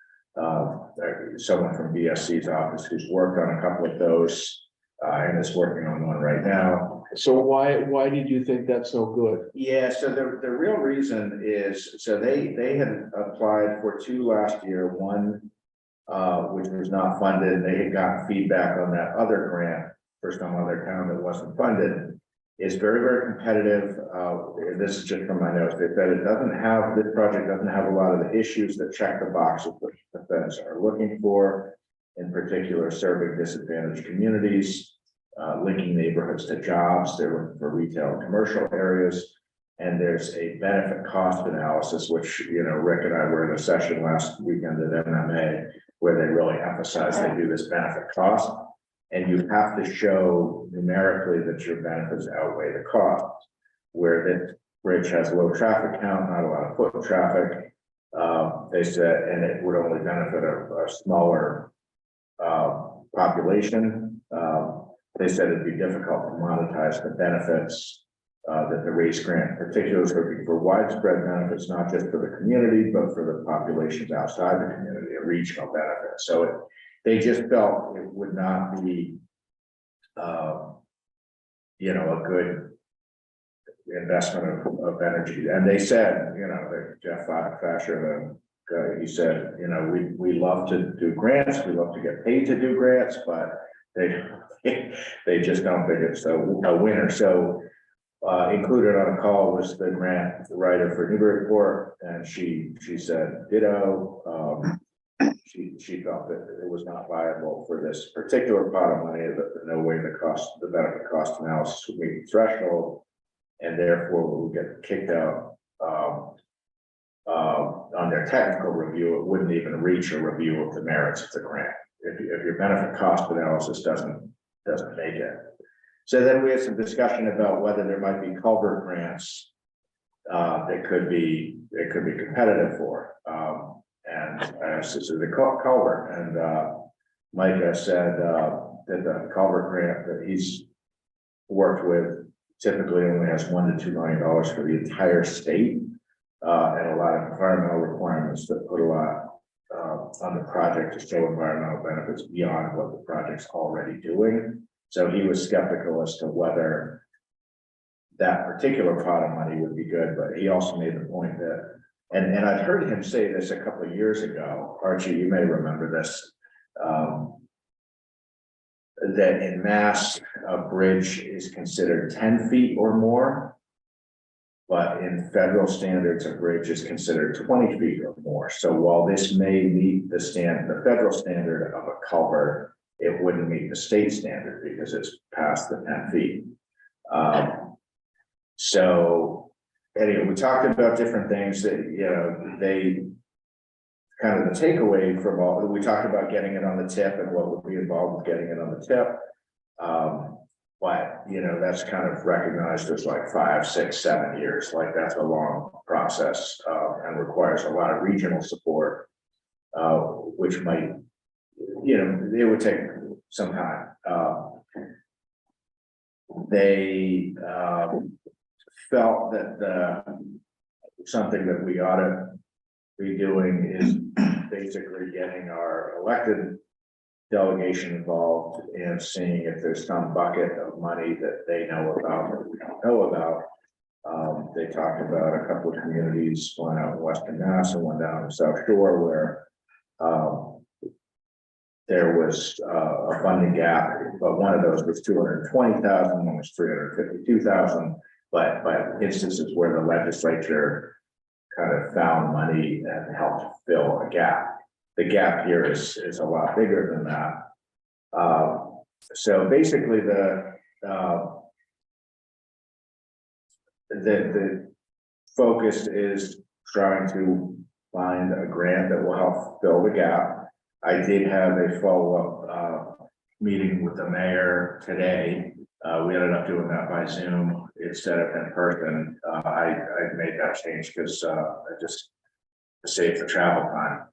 someone from BSC's office who's worked on a couple of those and is working on one right now. So why did you think that's so good? Yeah, so the real reason is, so they had applied for 2 last year, one which was not funded. They had gotten feedback on that other grant for some other town that wasn't funded. It's very, very competitive. This is just from my notes. They said this project doesn't have a lot of the issues that check the boxes which the feds are looking for, in particular serving disadvantaged communities, linking neighborhoods to jobs. They're looking for retail and commercial areas. And there's a benefit cost analysis, which, Rick and I were in a session last weekend at MMA, where they really emphasize they do this benefit cost. And you have to show numerically that your benefits outweigh the cost. Where the bridge has low traffic count, not a lot of foot traffic. They said, and it would only benefit a smaller population. They said it'd be difficult to monetize the benefits. That the RAISE grant particularly is looking for widespread benefits, not just for the community, but for the populations outside the community, a regional benefit. So they just felt it would not be, a good investment of energy. And they said, that Jeff Fasher, he said, we love to do grants, we love to get paid to do grants, but they just don't think it's a winner. So included on a call was the grant writer for Newbury Port, and she said ditto. She felt that it was not viable for this particular pot of money, that no way the benefit cost analysis would meet the threshold, and therefore will get kicked out on their technical review. It wouldn't even reach a review of the merits of the grant if your benefit cost analysis doesn't make it. So then we had some discussion about whether there might be culvert grants that could be competitive for. So the culvert, and Micah said that the culvert grant that he's worked with typically only has $1 to $2 million for the entire state, and a lot of environmental requirements that put a lot on the project to show environmental benefits beyond what the project's already doing. So he was skeptical as to whether that particular pot of money would be good, but he also made the point that, and I've heard him say this a couple of years ago, Archie, you may remember this, that in Mass, a bridge is considered 10 feet or more, but in federal standards, a bridge is considered 20 feet or more. So while this may meet the federal standard of a culvert, it wouldn't meet the state standard because it's past the 10 feet. So anyway, we talked about different things that, they kind of the takeaway from all, we talked about getting it on the tip and what would be involved with getting it on the tip. But, that's kind of recognized as like 5, 6, 7 years, like that's a long process and requires a lot of regional support, which might you know, it would take some time. They felt that something that we ought to be doing is basically getting our elected delegation involved and seeing if there's some bucket of money that they know about or we don't know about. They talked about a couple of communities, one out in Western Mass and one down in South Shore, where there was a funding gap, but one of those was 220,000, one was 352,000. But instances where the legislature kind of found money and helped fill a gap. The gap here is a lot bigger than that. So basically the focus is trying to find a grant that will help fill the gap. I did have a follow-up meeting with the mayor today. We ended up doing that by Zoom instead of in person. I made that change because just to save the travel time.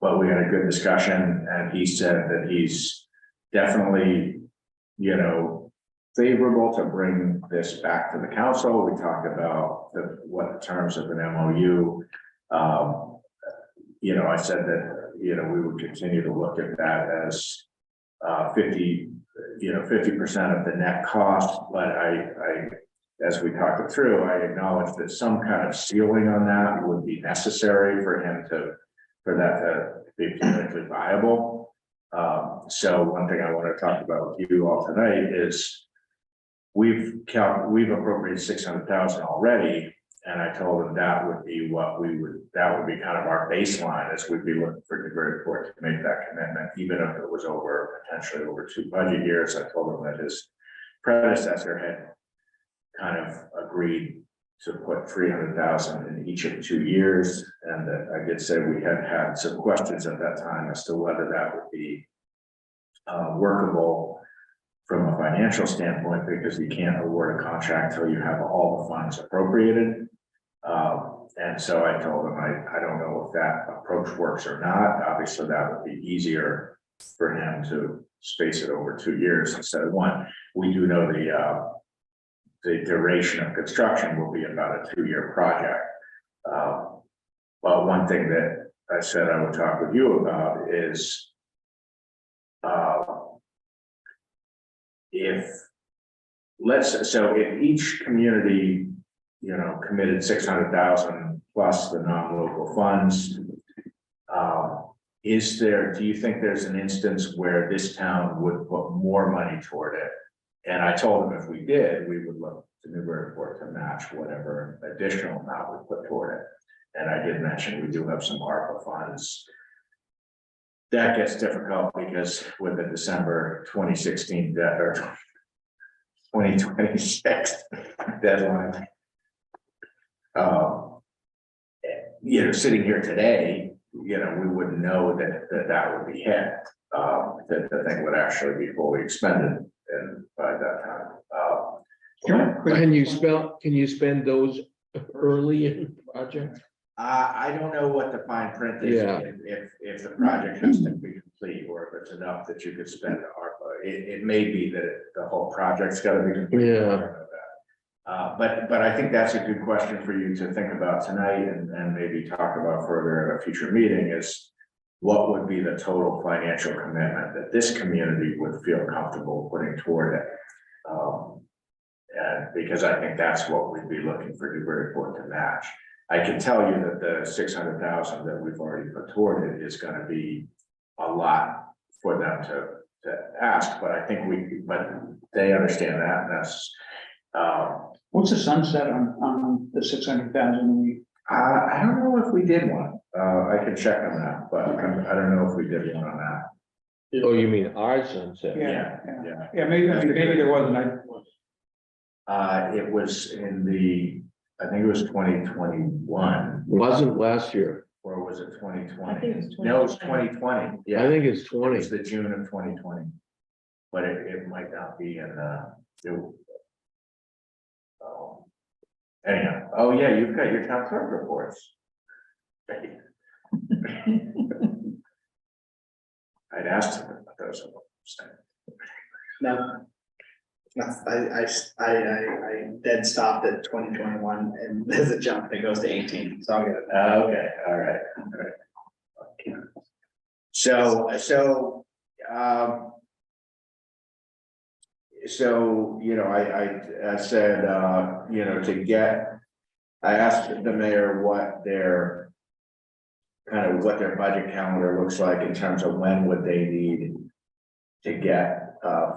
But we had a good discussion, and he said that he's definitely, you know, favorable to bring this back to the council. We talked about what the terms of an MOU. You know, I said that, you know, we would continue to look at that as 50% of the net cost, but I, as we talked it through, I acknowledged that some kind of ceiling on that would be necessary for that to be politically viable. So one thing I want to talk about with you all tonight is we've appropriated 600,000 already. And I told them that would be kind of our baseline, as we'd be looking for Newbury Port to make that commitment, even if it was potentially over 2 budget years. I told him that his predecessor had kind of agreed to put 300,000 in each of 2 years. And that I did say we had some questions at that time as to whether that would be workable from a financial standpoint, because you can't award a contract till you have all the funds appropriated. And so I told him, I don't know if that approach works or not. Obviously, that would be easier for him to space it over 2 years instead of 1. We do know the duration of construction will be about a 2-year project. But one thing that I said I would talk with you about is if each community, you know, committed 600,000 plus the non-local funds, do you think there's an instance where this town would put more money toward it? And I told them if we did, we would look to Newbury Port to match whatever additional amount we put toward it. And I did mention we do have some ARPA funds. That gets difficult because with the December 2016 debt or 2026 deadline, you know, sitting here today, you know, we wouldn't know that would be hit. That the thing would actually be fully expended, and by that time. Can you spend those early in the project? I don't know what the fine print is. Yeah. If the project has to be complete, or if it's enough that you could spend the ARPA. It may be that the whole project's got to be complete. Yeah. I don't know that. But I think that's a good question for you to think about tonight, and maybe talk about further at a future meeting, is what would be the total financial commitment that this community would feel comfortable putting toward it. And because I think that's what we'd be looking for Newbury Port to match. I can tell you that the 600,000 that we've already put toward it is going to be a lot for them to ask, but I think but they understand that, and that's. What's the sunset on the 600,000? I don't know if we did one. I can check on that, but I don't know if we did one on that. Oh, you mean our sunset? Yeah. Maybe there wasn't. It was I think it was 2021, Wasn't last year. or was it 2020? I think it was No, it was 2020. I Yeah, think it's it 20. was the June of 2020. But it might not be in anyhow. Oh yeah, you've got your town clerk reports. I'd asked him about those. No. No, I dead stopped at 2021 and there's a jump that goes to 18, so I'll get it. Okay, all right. So, you know, I said, you know, I asked the mayor what their budget calendar looks like in terms of when would they need to get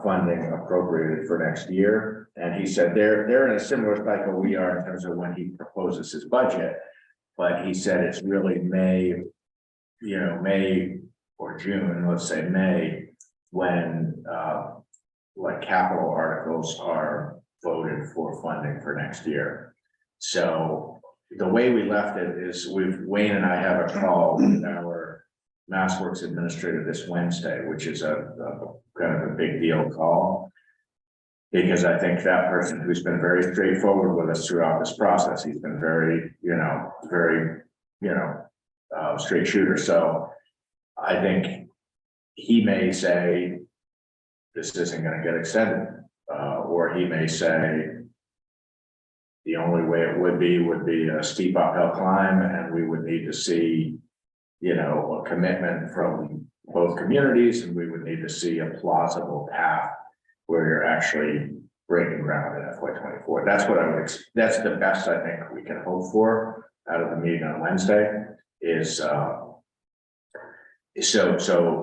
funding appropriated for next year. And he said they're in a similar cycle we are in terms of when he proposes his budget. But he said it's really May or June, let's say May, when like capital articles are voted for funding for next year. So the way we left it is Wayne and I have a call with our MassWorks administrator this Wednesday, which is a kind of a big deal call. Because I think that person who's been very straightforward with us throughout this process, he's been very straight shooter. So I think he may say this isn't going to get extended, or he may say the only way it would be a steep uphill climb, and we would need to see, you know, a commitment from both communities, and we would need to see a plausible path where you're actually breaking ground in FY24. That's what that's the best I think we can hope for out of the meeting on Wednesday is, so,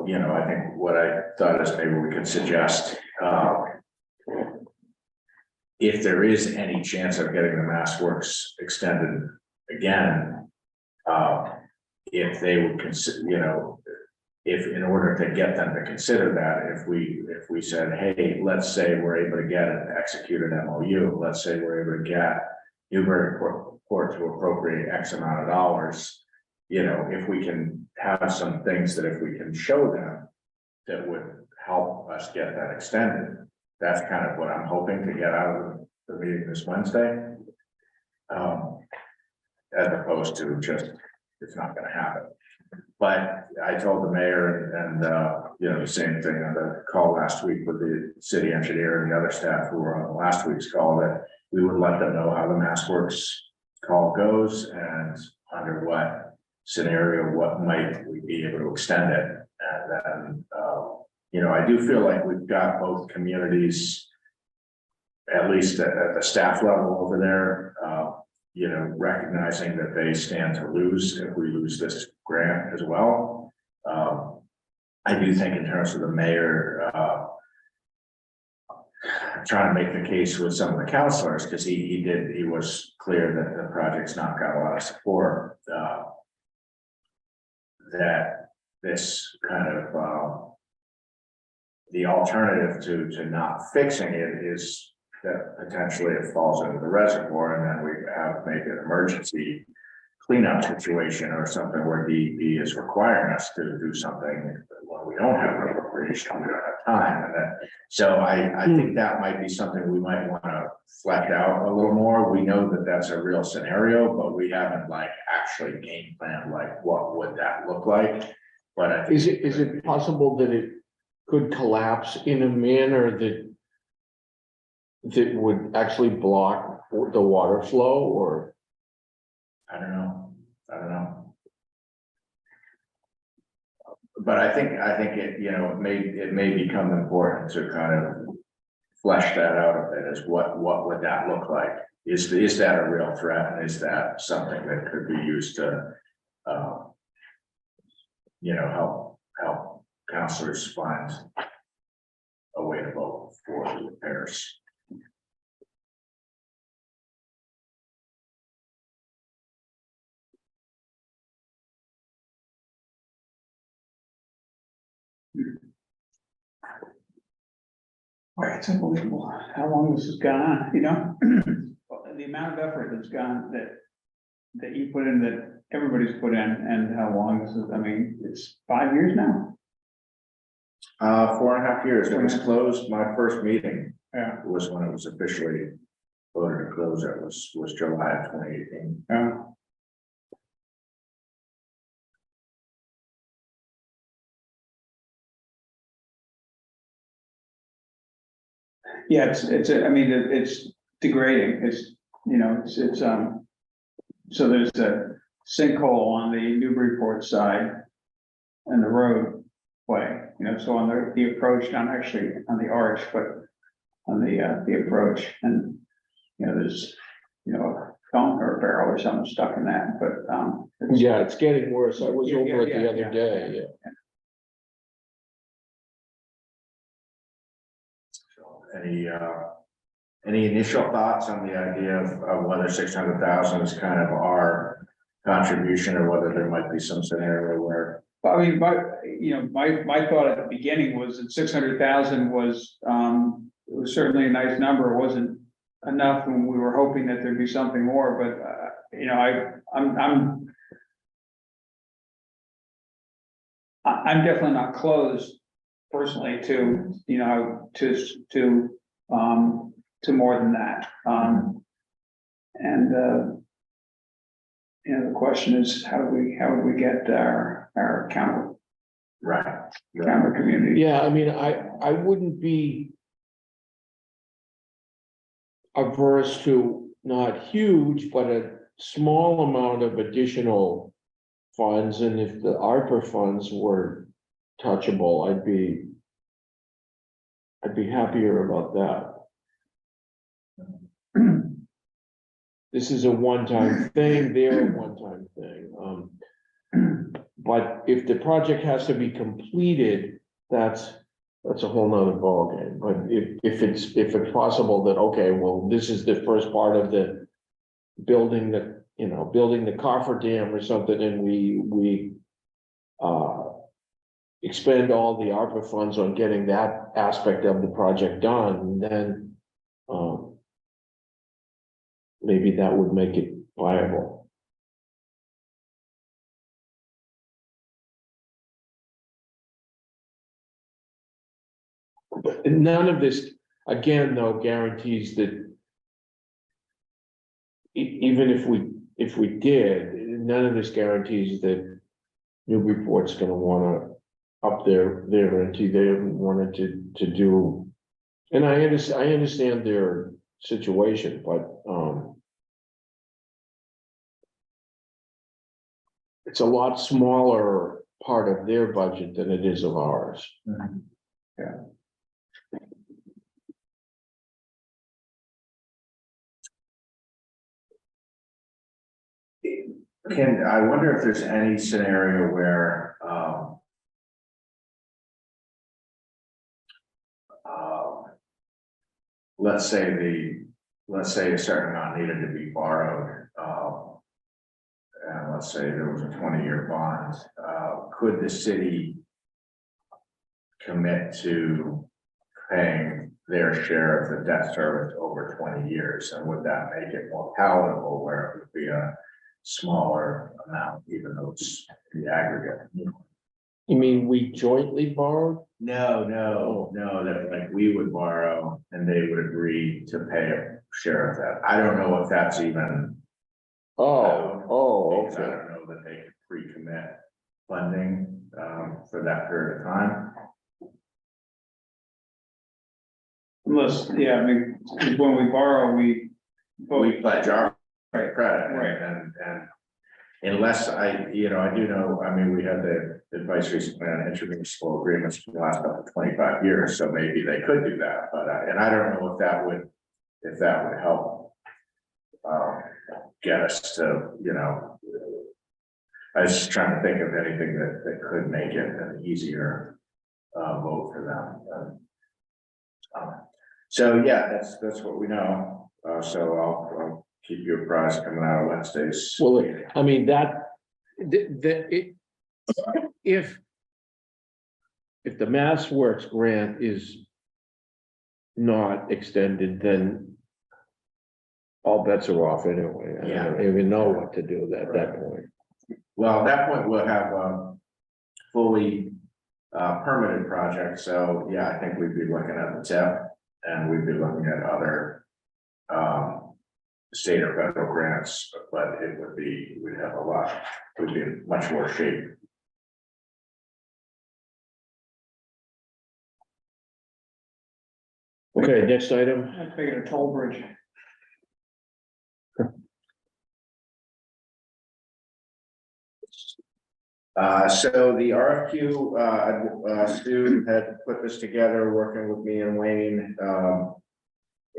you know, I think what I thought is maybe we could suggest, if there is any chance of getting the MassWorks extended again, if they would consider, you know, if in order to get them to consider that, if we said, hey, let's say we're able to get an executed MOU, let's say we're able to get Newbury Port to appropriate X amount of dollars, you know, if we can have some things that if we can show them that would help us get that extended, that's kind of what I'm hoping to get out of the meeting this Wednesday. As opposed to just, it's not gonna happen. But I told the mayor and you know, the same thing on the call last week with the city engineer and the other staff who were on last week's call, that we would let them know how the MassWorks call goes and under what scenario, what might we be able to extend it. And then, you know, I do feel like we've got both communities, at least at the staff level over there, you know, recognizing that they stand to lose if we lose this grant as well. I do think in terms of the mayor, trying to make the case with some of the councilors, because he was clear that the project's not got a lot of support, that this kind of the alternative to not fixing it is that potentially it falls into the reservoir, and then we have make an emergency cleanup situation or something where DEP is requiring us to do something when we don't have an appropriation, we don't have time. And that, so I think that might be something we might want to flesh out a little more. We know that that's a real scenario, but we haven't like actually game planned like what would that look like. But I think Is it possible that it could collapse in a manner that would actually block the water flow, or? I don't know. But I think it, you know, it may become important to kind of flesh that out a bit as what would that look like? Is that a real threat? And is that something that could be used to, you know, help counselors find a way to vote for the repairs? Right, it's unbelievable how long this has gone on, you know? The amount of effort that's gone, that you put in, that everybody's put in, and how long this is, I mean, it's 5 years now. 4.5 years. It was closed. My first meeting Yeah. was when it was officially voted to close. It was July of 2018. Yeah. Yeah, I mean, it's degrading, so there's a sinkhole on the Newburyport side. And the roadway, so on the approach, not actually on the arch, but on the approach, and, there's, a phone or a barrel or something stuck in that, but, Yeah, it's getting worse. I was Yeah, over it yeah, the other yeah. day, yeah. So, any initial thoughts on the idea of whether 600,000 is kind of our contribution, or whether there might be some scenario where? I mean, my thought at the beginning was that 600,000 was, it was certainly a nice number. It wasn't enough, and we were hoping that there'd be something more, but, I'm definitely not closed personally to, to more than that. And, the question is, how would we get our counter Right. community? Yeah, I mean, I wouldn't be averse to not huge, but a small amount of additional funds, and if the ARPA funds were touchable, I'd be happier about that. This is a one-time thing, they're a one-time thing. But if the project has to be completed, that's a whole nother ballgame. But if it's possible that, okay, well, this is the first part of the building building the cofferdam or something, and we expend all the ARPA funds on getting that aspect of the project done, then maybe that would make it viable. But none of this, again, though, guarantees that even if we did, none of this guarantees that Newburyport's gonna wanna up their ante. They haven't wanted to do. And I understand their situation, but it's a lot smaller part of their budget than it is of ours. I wonder if there's any scenario where, let's say a certain amount needed to be borrowed, and let's say there was a 20-year bond, could the city commit to paying their share of the debt service over 20 years? And would that make it more palatable, where it would be a smaller amount, even though it's the aggregate? You mean we jointly borrowed? No, that like we would borrow and they would agree to pay a share of that. I don't know if that's even. Because I Okay. don't know that they could pre-commit funding for that period of time. Unless, yeah, I mean, 'cause when we borrow, we Pledge our credit, Right. and unless I do know, I mean, we had the advice recently on intermunicipal agreements for the last about 25 years, so maybe they could do that, but and I don't know if that would help get us to, I was just trying to think of anything that could make it an easier vote for them. So yeah, that's what we know. So I'll keep you apprised coming out of Wednesday's. Well, I mean, if the Mass Works grant is not extended, then all bets are off anyway. I don't even know what to do at that point. Well, at that point, we'll have a fully permitted project, so yeah, I think we'd be looking at the TIP, and we'd be looking at other state or federal grants, but we'd have a lot, we'd be in much more shape. Okay, next item. I figured a toll bridge. So the RFQ, Stu had put this together, working with me and Wayne.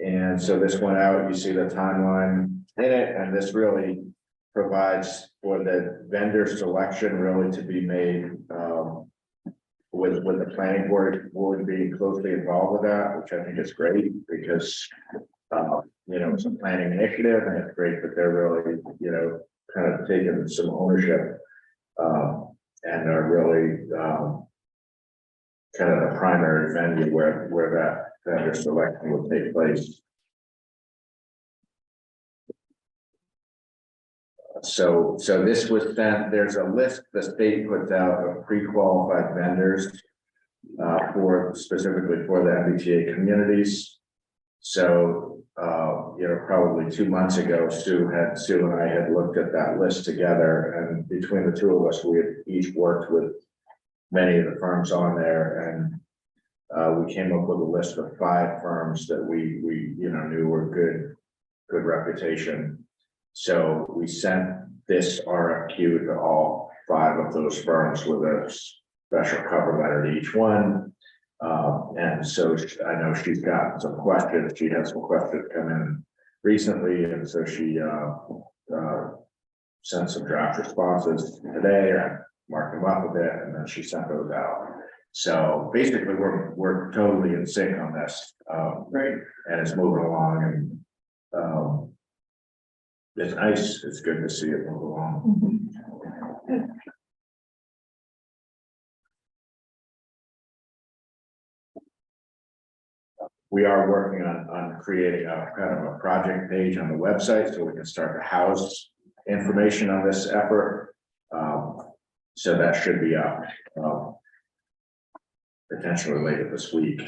And so this went out, you see the timeline in it, and this really provides for the vendor selection really to be made, with the planning board being closely involved with that, which I think is great, because, it's a planning initiative, and it's great that they're really, kind of taking some ownership. And are really, kind of the primary venue where that vendor selection will take place. So this was sent, there's a list the state puts out of pre-qualified vendors specifically for the MBTA communities. So, probably 2 months ago, Sue and I had looked at that list together, and between the two of us, we had each worked with many of the firms on there, and we came up with a list of 5 firms that we knew were good reputation. So we sent this RFQ to all 5 of those firms with a special cover letter to each one. And so I know she's got some questions. She had some questions come in recently, and so she sent some draft responses today, and marked them up a bit, and then she sent those out. So basically, we're totally in sync on this, Right. and it's moving along, and it's nice. It's good to see it move along. We are working on creating a kind of a project page on the website, so we can start to house information on this effort. So that should be up potentially later this week.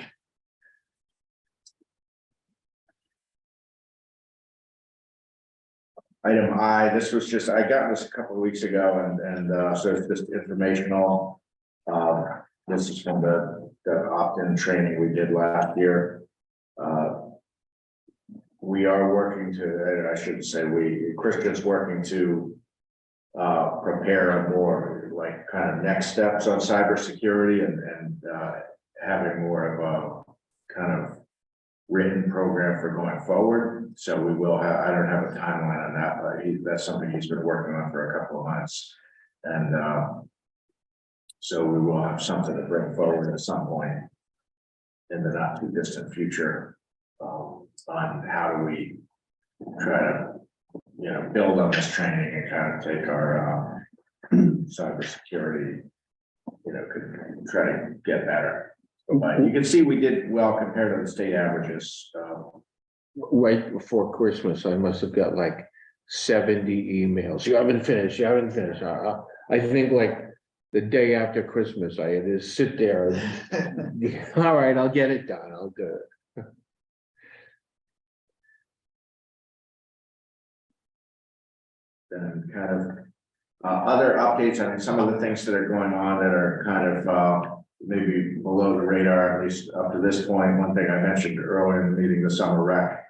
Item I, this was just, I got this a couple of weeks ago, and so it's just informational. This is from the opt-in training we did last year. We are working to, I shouldn't say we, Christian's working to prepare a more like kind of next steps on cybersecurity, and having more of a kind of written program for going forward. So we will have, I don't have a timeline on that, but that's something he's been working on for a couple of months. And so we will have something to bring forward at some point in the not too distant future, on how do we try to, build on this training and kind of take our cybersecurity, could try to get better. But you can see we did well compared to the state averages. Right before Christmas, I must have got like 70 emails. You haven't finished. I think like the day after Christmas, I had to sit there and, all right, I'll get it done. I'll do it. Then kind of other updates, I mean, some of the things that are going on that are kind of maybe below the radar, at least up to this point. One thing I mentioned earlier in the meeting, the summer rec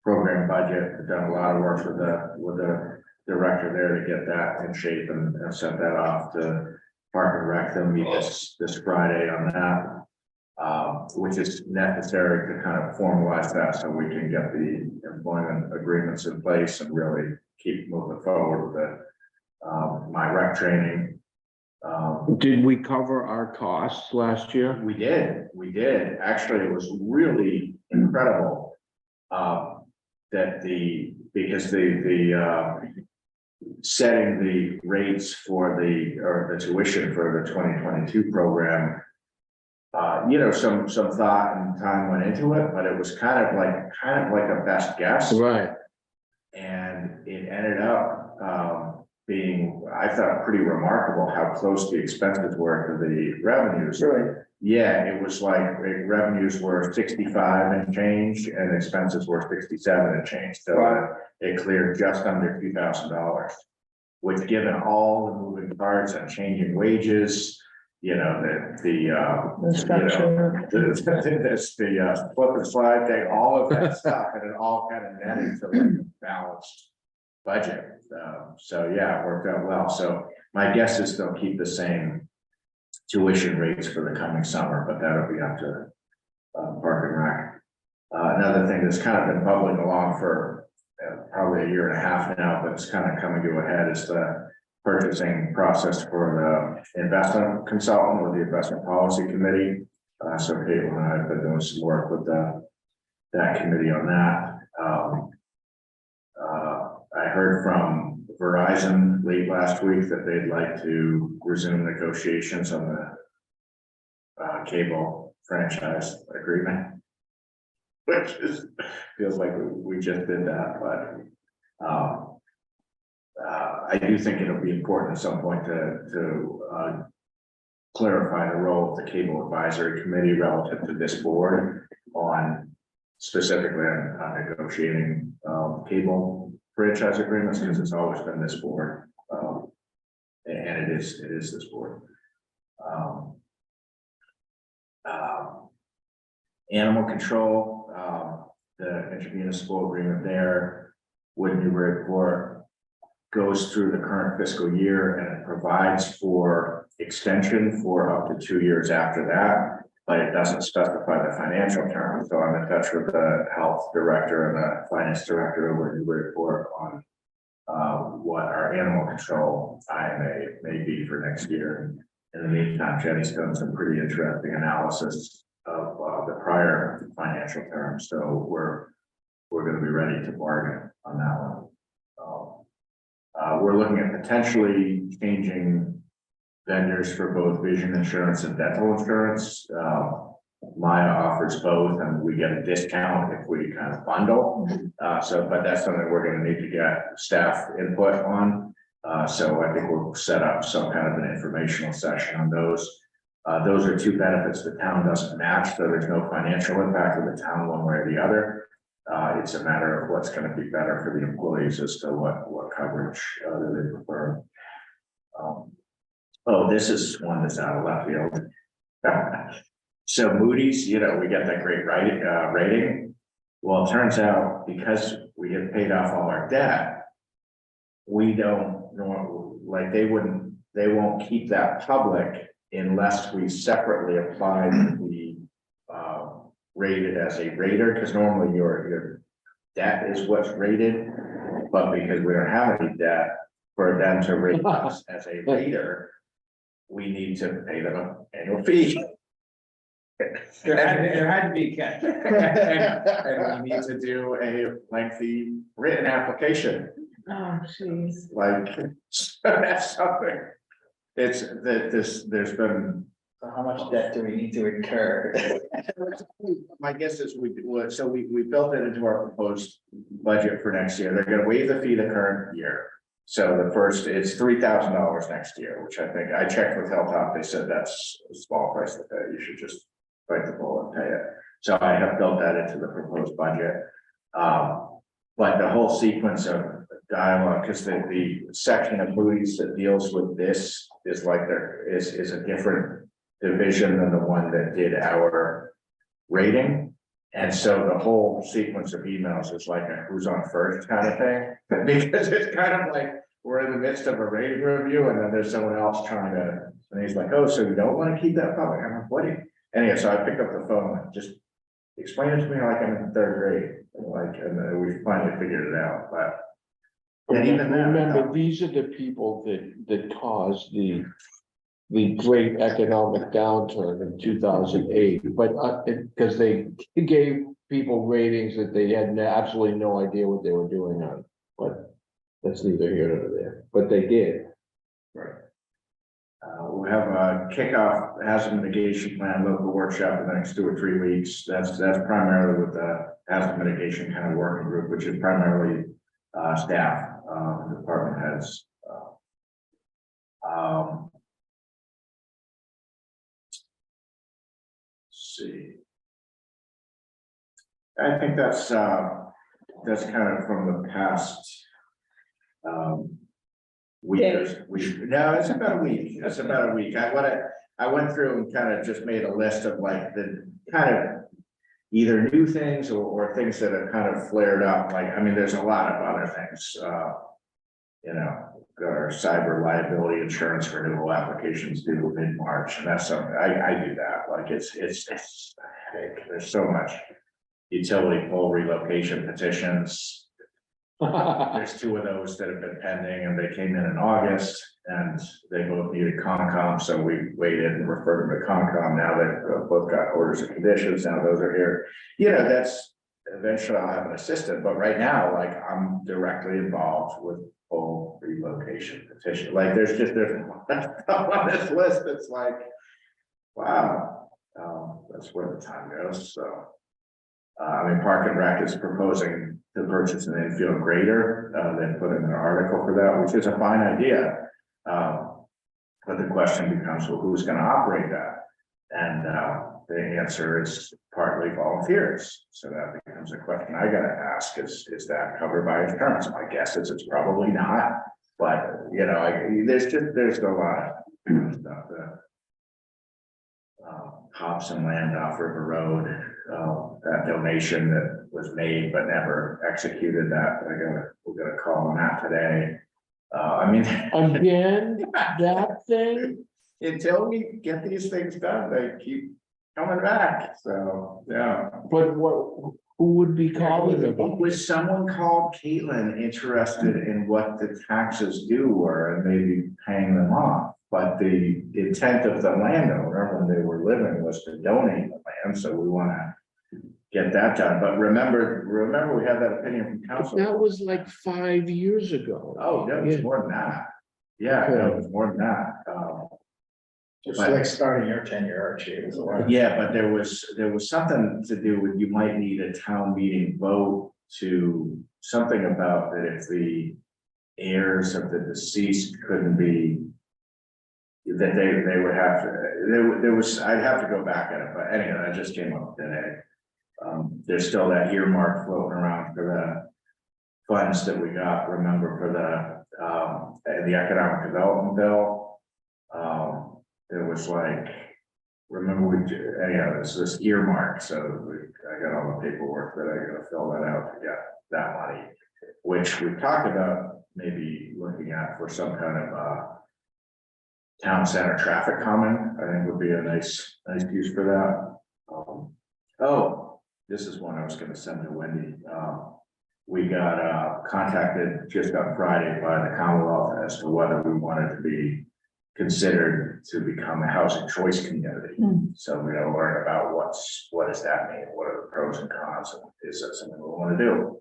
program budget. I've done a lot of work with the director there to get that in shape, and sent that off to Park and Rec. They'll meet this Friday on that, which is necessary to kind of formalize that, so we can get the employment agreements in place and really keep moving forward with it. My rec training. Did we cover our costs last year? We did. Actually, it was really incredible. Because the setting the rates for the tuition for the 2022 program, some thought and time went into it, but it was kind of like a best guess. Right. And it ended up being, I thought, pretty remarkable how close the expenses were to the revenues. Really? Yeah, it was like revenues were 65 and change, and expenses were 67 and change. So it cleared just under $2,000, which, given all the moving parts and changing wages, you know, The you know, structure. the flip and slide thing, all of that stuff, and it all kind of netted to like a balanced budget. So yeah, it worked out well. So my guess is they'll keep the same tuition rates for the coming summer, but that'll be up to Park and Rec. Another thing that's kind of been bubbling along for probably a year and a half now, but it's kind of coming to a head, is the purchasing process for the investment consultant with the investment policy committee. So Caitlin and I have been doing some work with that committee on that. I heard from Verizon late last week that they'd like to resume negotiations on the cable franchise agreement, which is, feels like we just did that, but I do think it'll be important at some point to clarify the role of the cable advisory committee relative to this board on specifically on negotiating cable franchise agreements, because it's always been this board, and it is this board. Animal control, the intermunicipal agreement there with Newbury Port goes through the current fiscal year, and it provides for extension for up to 2 years after that, but it doesn't specify the financial term. So I'm in touch with the health director and the finance director over at Newbury Port on what our animal control IMA may be for next year. In the meantime, Jenny's done some pretty interesting analysis of the prior financial terms, so we're going to be ready to bargain on that one. We're looking at potentially changing vendors for both vision insurance and dental insurance. Maya offers both, and we get a discount if we kind of bundle. But that's something we're going to need to get staff input on. So I think we'll set up some kind of an informational session on those. Those are two benefits the town doesn't match, so there's no financial impact of the town one way or the other. It's a matter of what's going to be better for the employees as to what coverage they prefer. Oh, this is one that's out of left field. So Moody's, you know, we get that great rating. Well, it turns out because we get paid off all our debt, we don't know, like they won't keep that public unless we separately apply to be rated as a rater, because normally your debt is what's rated, but because we don't have any debt, for them to rate us as a rater, we need to pay them an annual fee. There had to be a catch. And we need to do a lengthy written application, Oh, jeez. like, that's something. It's that there's been. So how much debt do we need to incur? My guess is we built it into our proposed budget for next year. They're gonna waive the fee the current year. So the first, it's $3,000 next year, which I think I checked with Hilltop. They said that's a small price to pay. You should just bite the bullet and pay it. So I have built that into the proposed budget. But the whole sequence of dialogue, because the section of Moody's that deals with this is like is a different division than the one that did our rating. And so the whole sequence of emails is like a who's on first kind of thing, because it's kind of like we're in the midst of a rating review and then there's someone else trying to, and he's like, oh, so you don't want to keep that public? I'm like, what do you? Anyway, so I picked up the phone and just explain it to me like I'm in third grade, like, and then we finally figured it out, but. And even then, Remember, these are the people that caused the great economic downturn in 2008, but because they gave people ratings that they had absolutely no idea what they were doing on, but that's neither here nor there, but they did. Right. We have a kickoff hazard mitigation plan local workshop in the next 2 or 3 weeks. That's primarily with the hazard mitigation kind of working group, which is primarily staff, department heads. See. I think that's kind of from the past. Week. No, it's about a week. It's about a week. I went through and kind of just made a list of like the kind of either new things or things that have kind of flared up, like, I mean, there's a lot of other things, you know, our cyber liability insurance renewal applications due mid-March, and that's something, I do that, like, it's, there's so much. Utility pole relocation petitions, there's 2 of those that have been pending, and they came in August, and they both needed Concom, so we waited and referred them to Concom. Now they've both got orders and conditions, now those are here. You know, that's, eventually I'll have an assistant, but right now, like, I'm directly involved with pole relocation petition. Like, there's on this list, it's like, wow, that's where the time goes, so. I mean, Park and Rec is proposing to purchase an infield grader, they put in an article for that, which is a fine idea. But the question becomes, well, who's gonna operate that? And, the answer is partly volunteers. So that becomes a question I gotta ask, is that covered by insurance? My guess is it's probably not, but, you know, there's a lot of stuff that. Hobson Land off River Road, that donation that was made but never executed, that we're gonna call on that today. I mean, Again, that thing, until we get these things done, they keep coming back, so, yeah. but who would be calling about? Was someone called Caitlin interested in what the taxes due were and maybe paying them off? But the intent of the landowner when they were living was to donate the land, so we wanna get that done. But remember, we had that opinion from council. That was like 5 years ago. Oh, no, it was Yeah. more than that. Yeah, no, it was more than that. Just But- like starting your tenure, Archie. It was a lot. Yeah, but there was something to do with, you might need a town meeting vote to, something about that if the heirs of the deceased couldn't be, that they would have to, there was, I'd have to go back at it, but anyway, that just came up today. There's still that earmark floating around for the funds that we got, remember, for the economic development bill. There was like, remember anyhow, this earmark, so I got all the paperwork that I gotta fill that out to get that money, which we talked about maybe looking at for some kind of town center traffic calming, I think would be a nice use for that. Oh, this is one I was gonna send to Wendy. We got contacted just on Friday by the Commonwealth as to whether we wanted to be considered to become a housing choice community. So we gotta learn about what does that mean? What are the pros and cons? And is that something we want to do?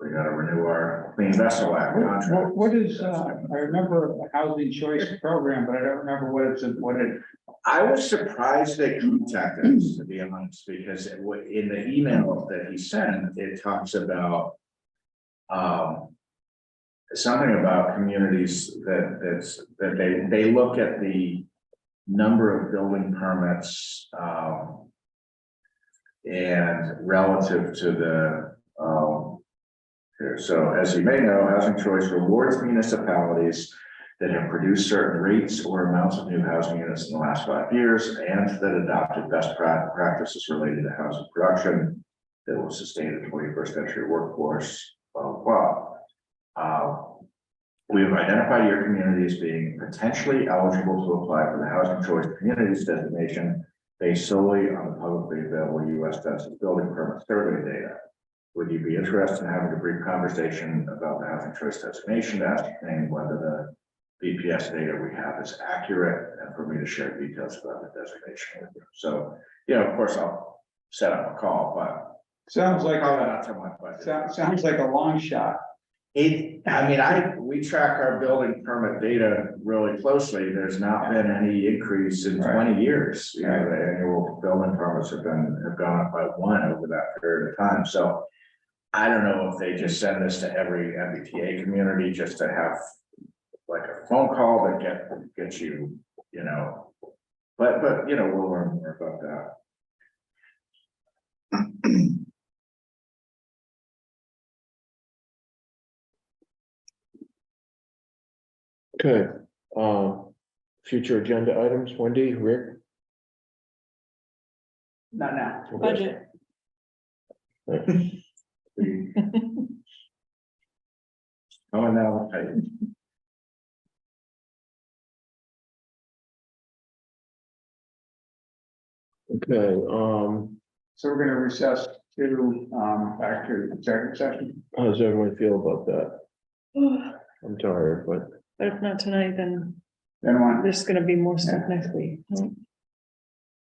We gotta renew our Clean Vessel Act contract. What is, I remember a housing choice program, but I don't remember what it. I was surprised they contacted us, to be honest, because in the email that he sent, it talks about something about communities that they look at the number of building permits and relative to the so as you may know, Housing Choice rewards municipalities that have produced certain rates or amounts of new housing units in the last 5 years and that adopted best practices related to housing production that will sustain the 21st century workforce, blah, blah, blah. We have identified your community as being potentially eligible to apply for the Housing Choice Communities designation based solely on the publicly available U.S. Census building permit survey data. Would you be interested in having a brief conversation about the Housing Choice designation to ascertain whether the BPS data we have is accurate and for me to share details about the designation with you? So, you know, of course, I'll set up a call, but Sounds like, probably not so much, but sounds like a long shot. we track our building permit data really closely. There's not been any increase in 20 years. You know, the annual building permits have gone up by 1 over that period of time. So I don't know if they just send this to every MBTA community just to have like a phone call that gets you, you know, but you know, we'll learn more about that. Okay, future agenda items, Wendy, Rick? Not now. Budget. Oh, no, Okay, So we're gonna recess to, back to executive session. how does everyone feel about that? I'm tired, but But if not tonight, then Then one, there's gonna be more stuff next week.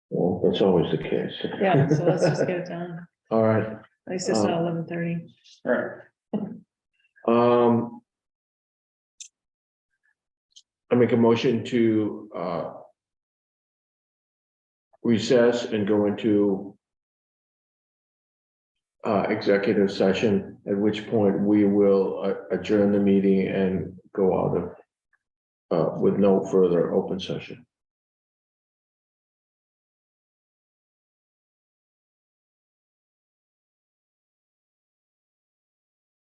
well, that's always the case. Yeah, so let's just get it done. All right, At least it's not 11:30. right, I make a motion to recess and go into executive session, at which point we will adjourn the meeting and go out of with no further open session.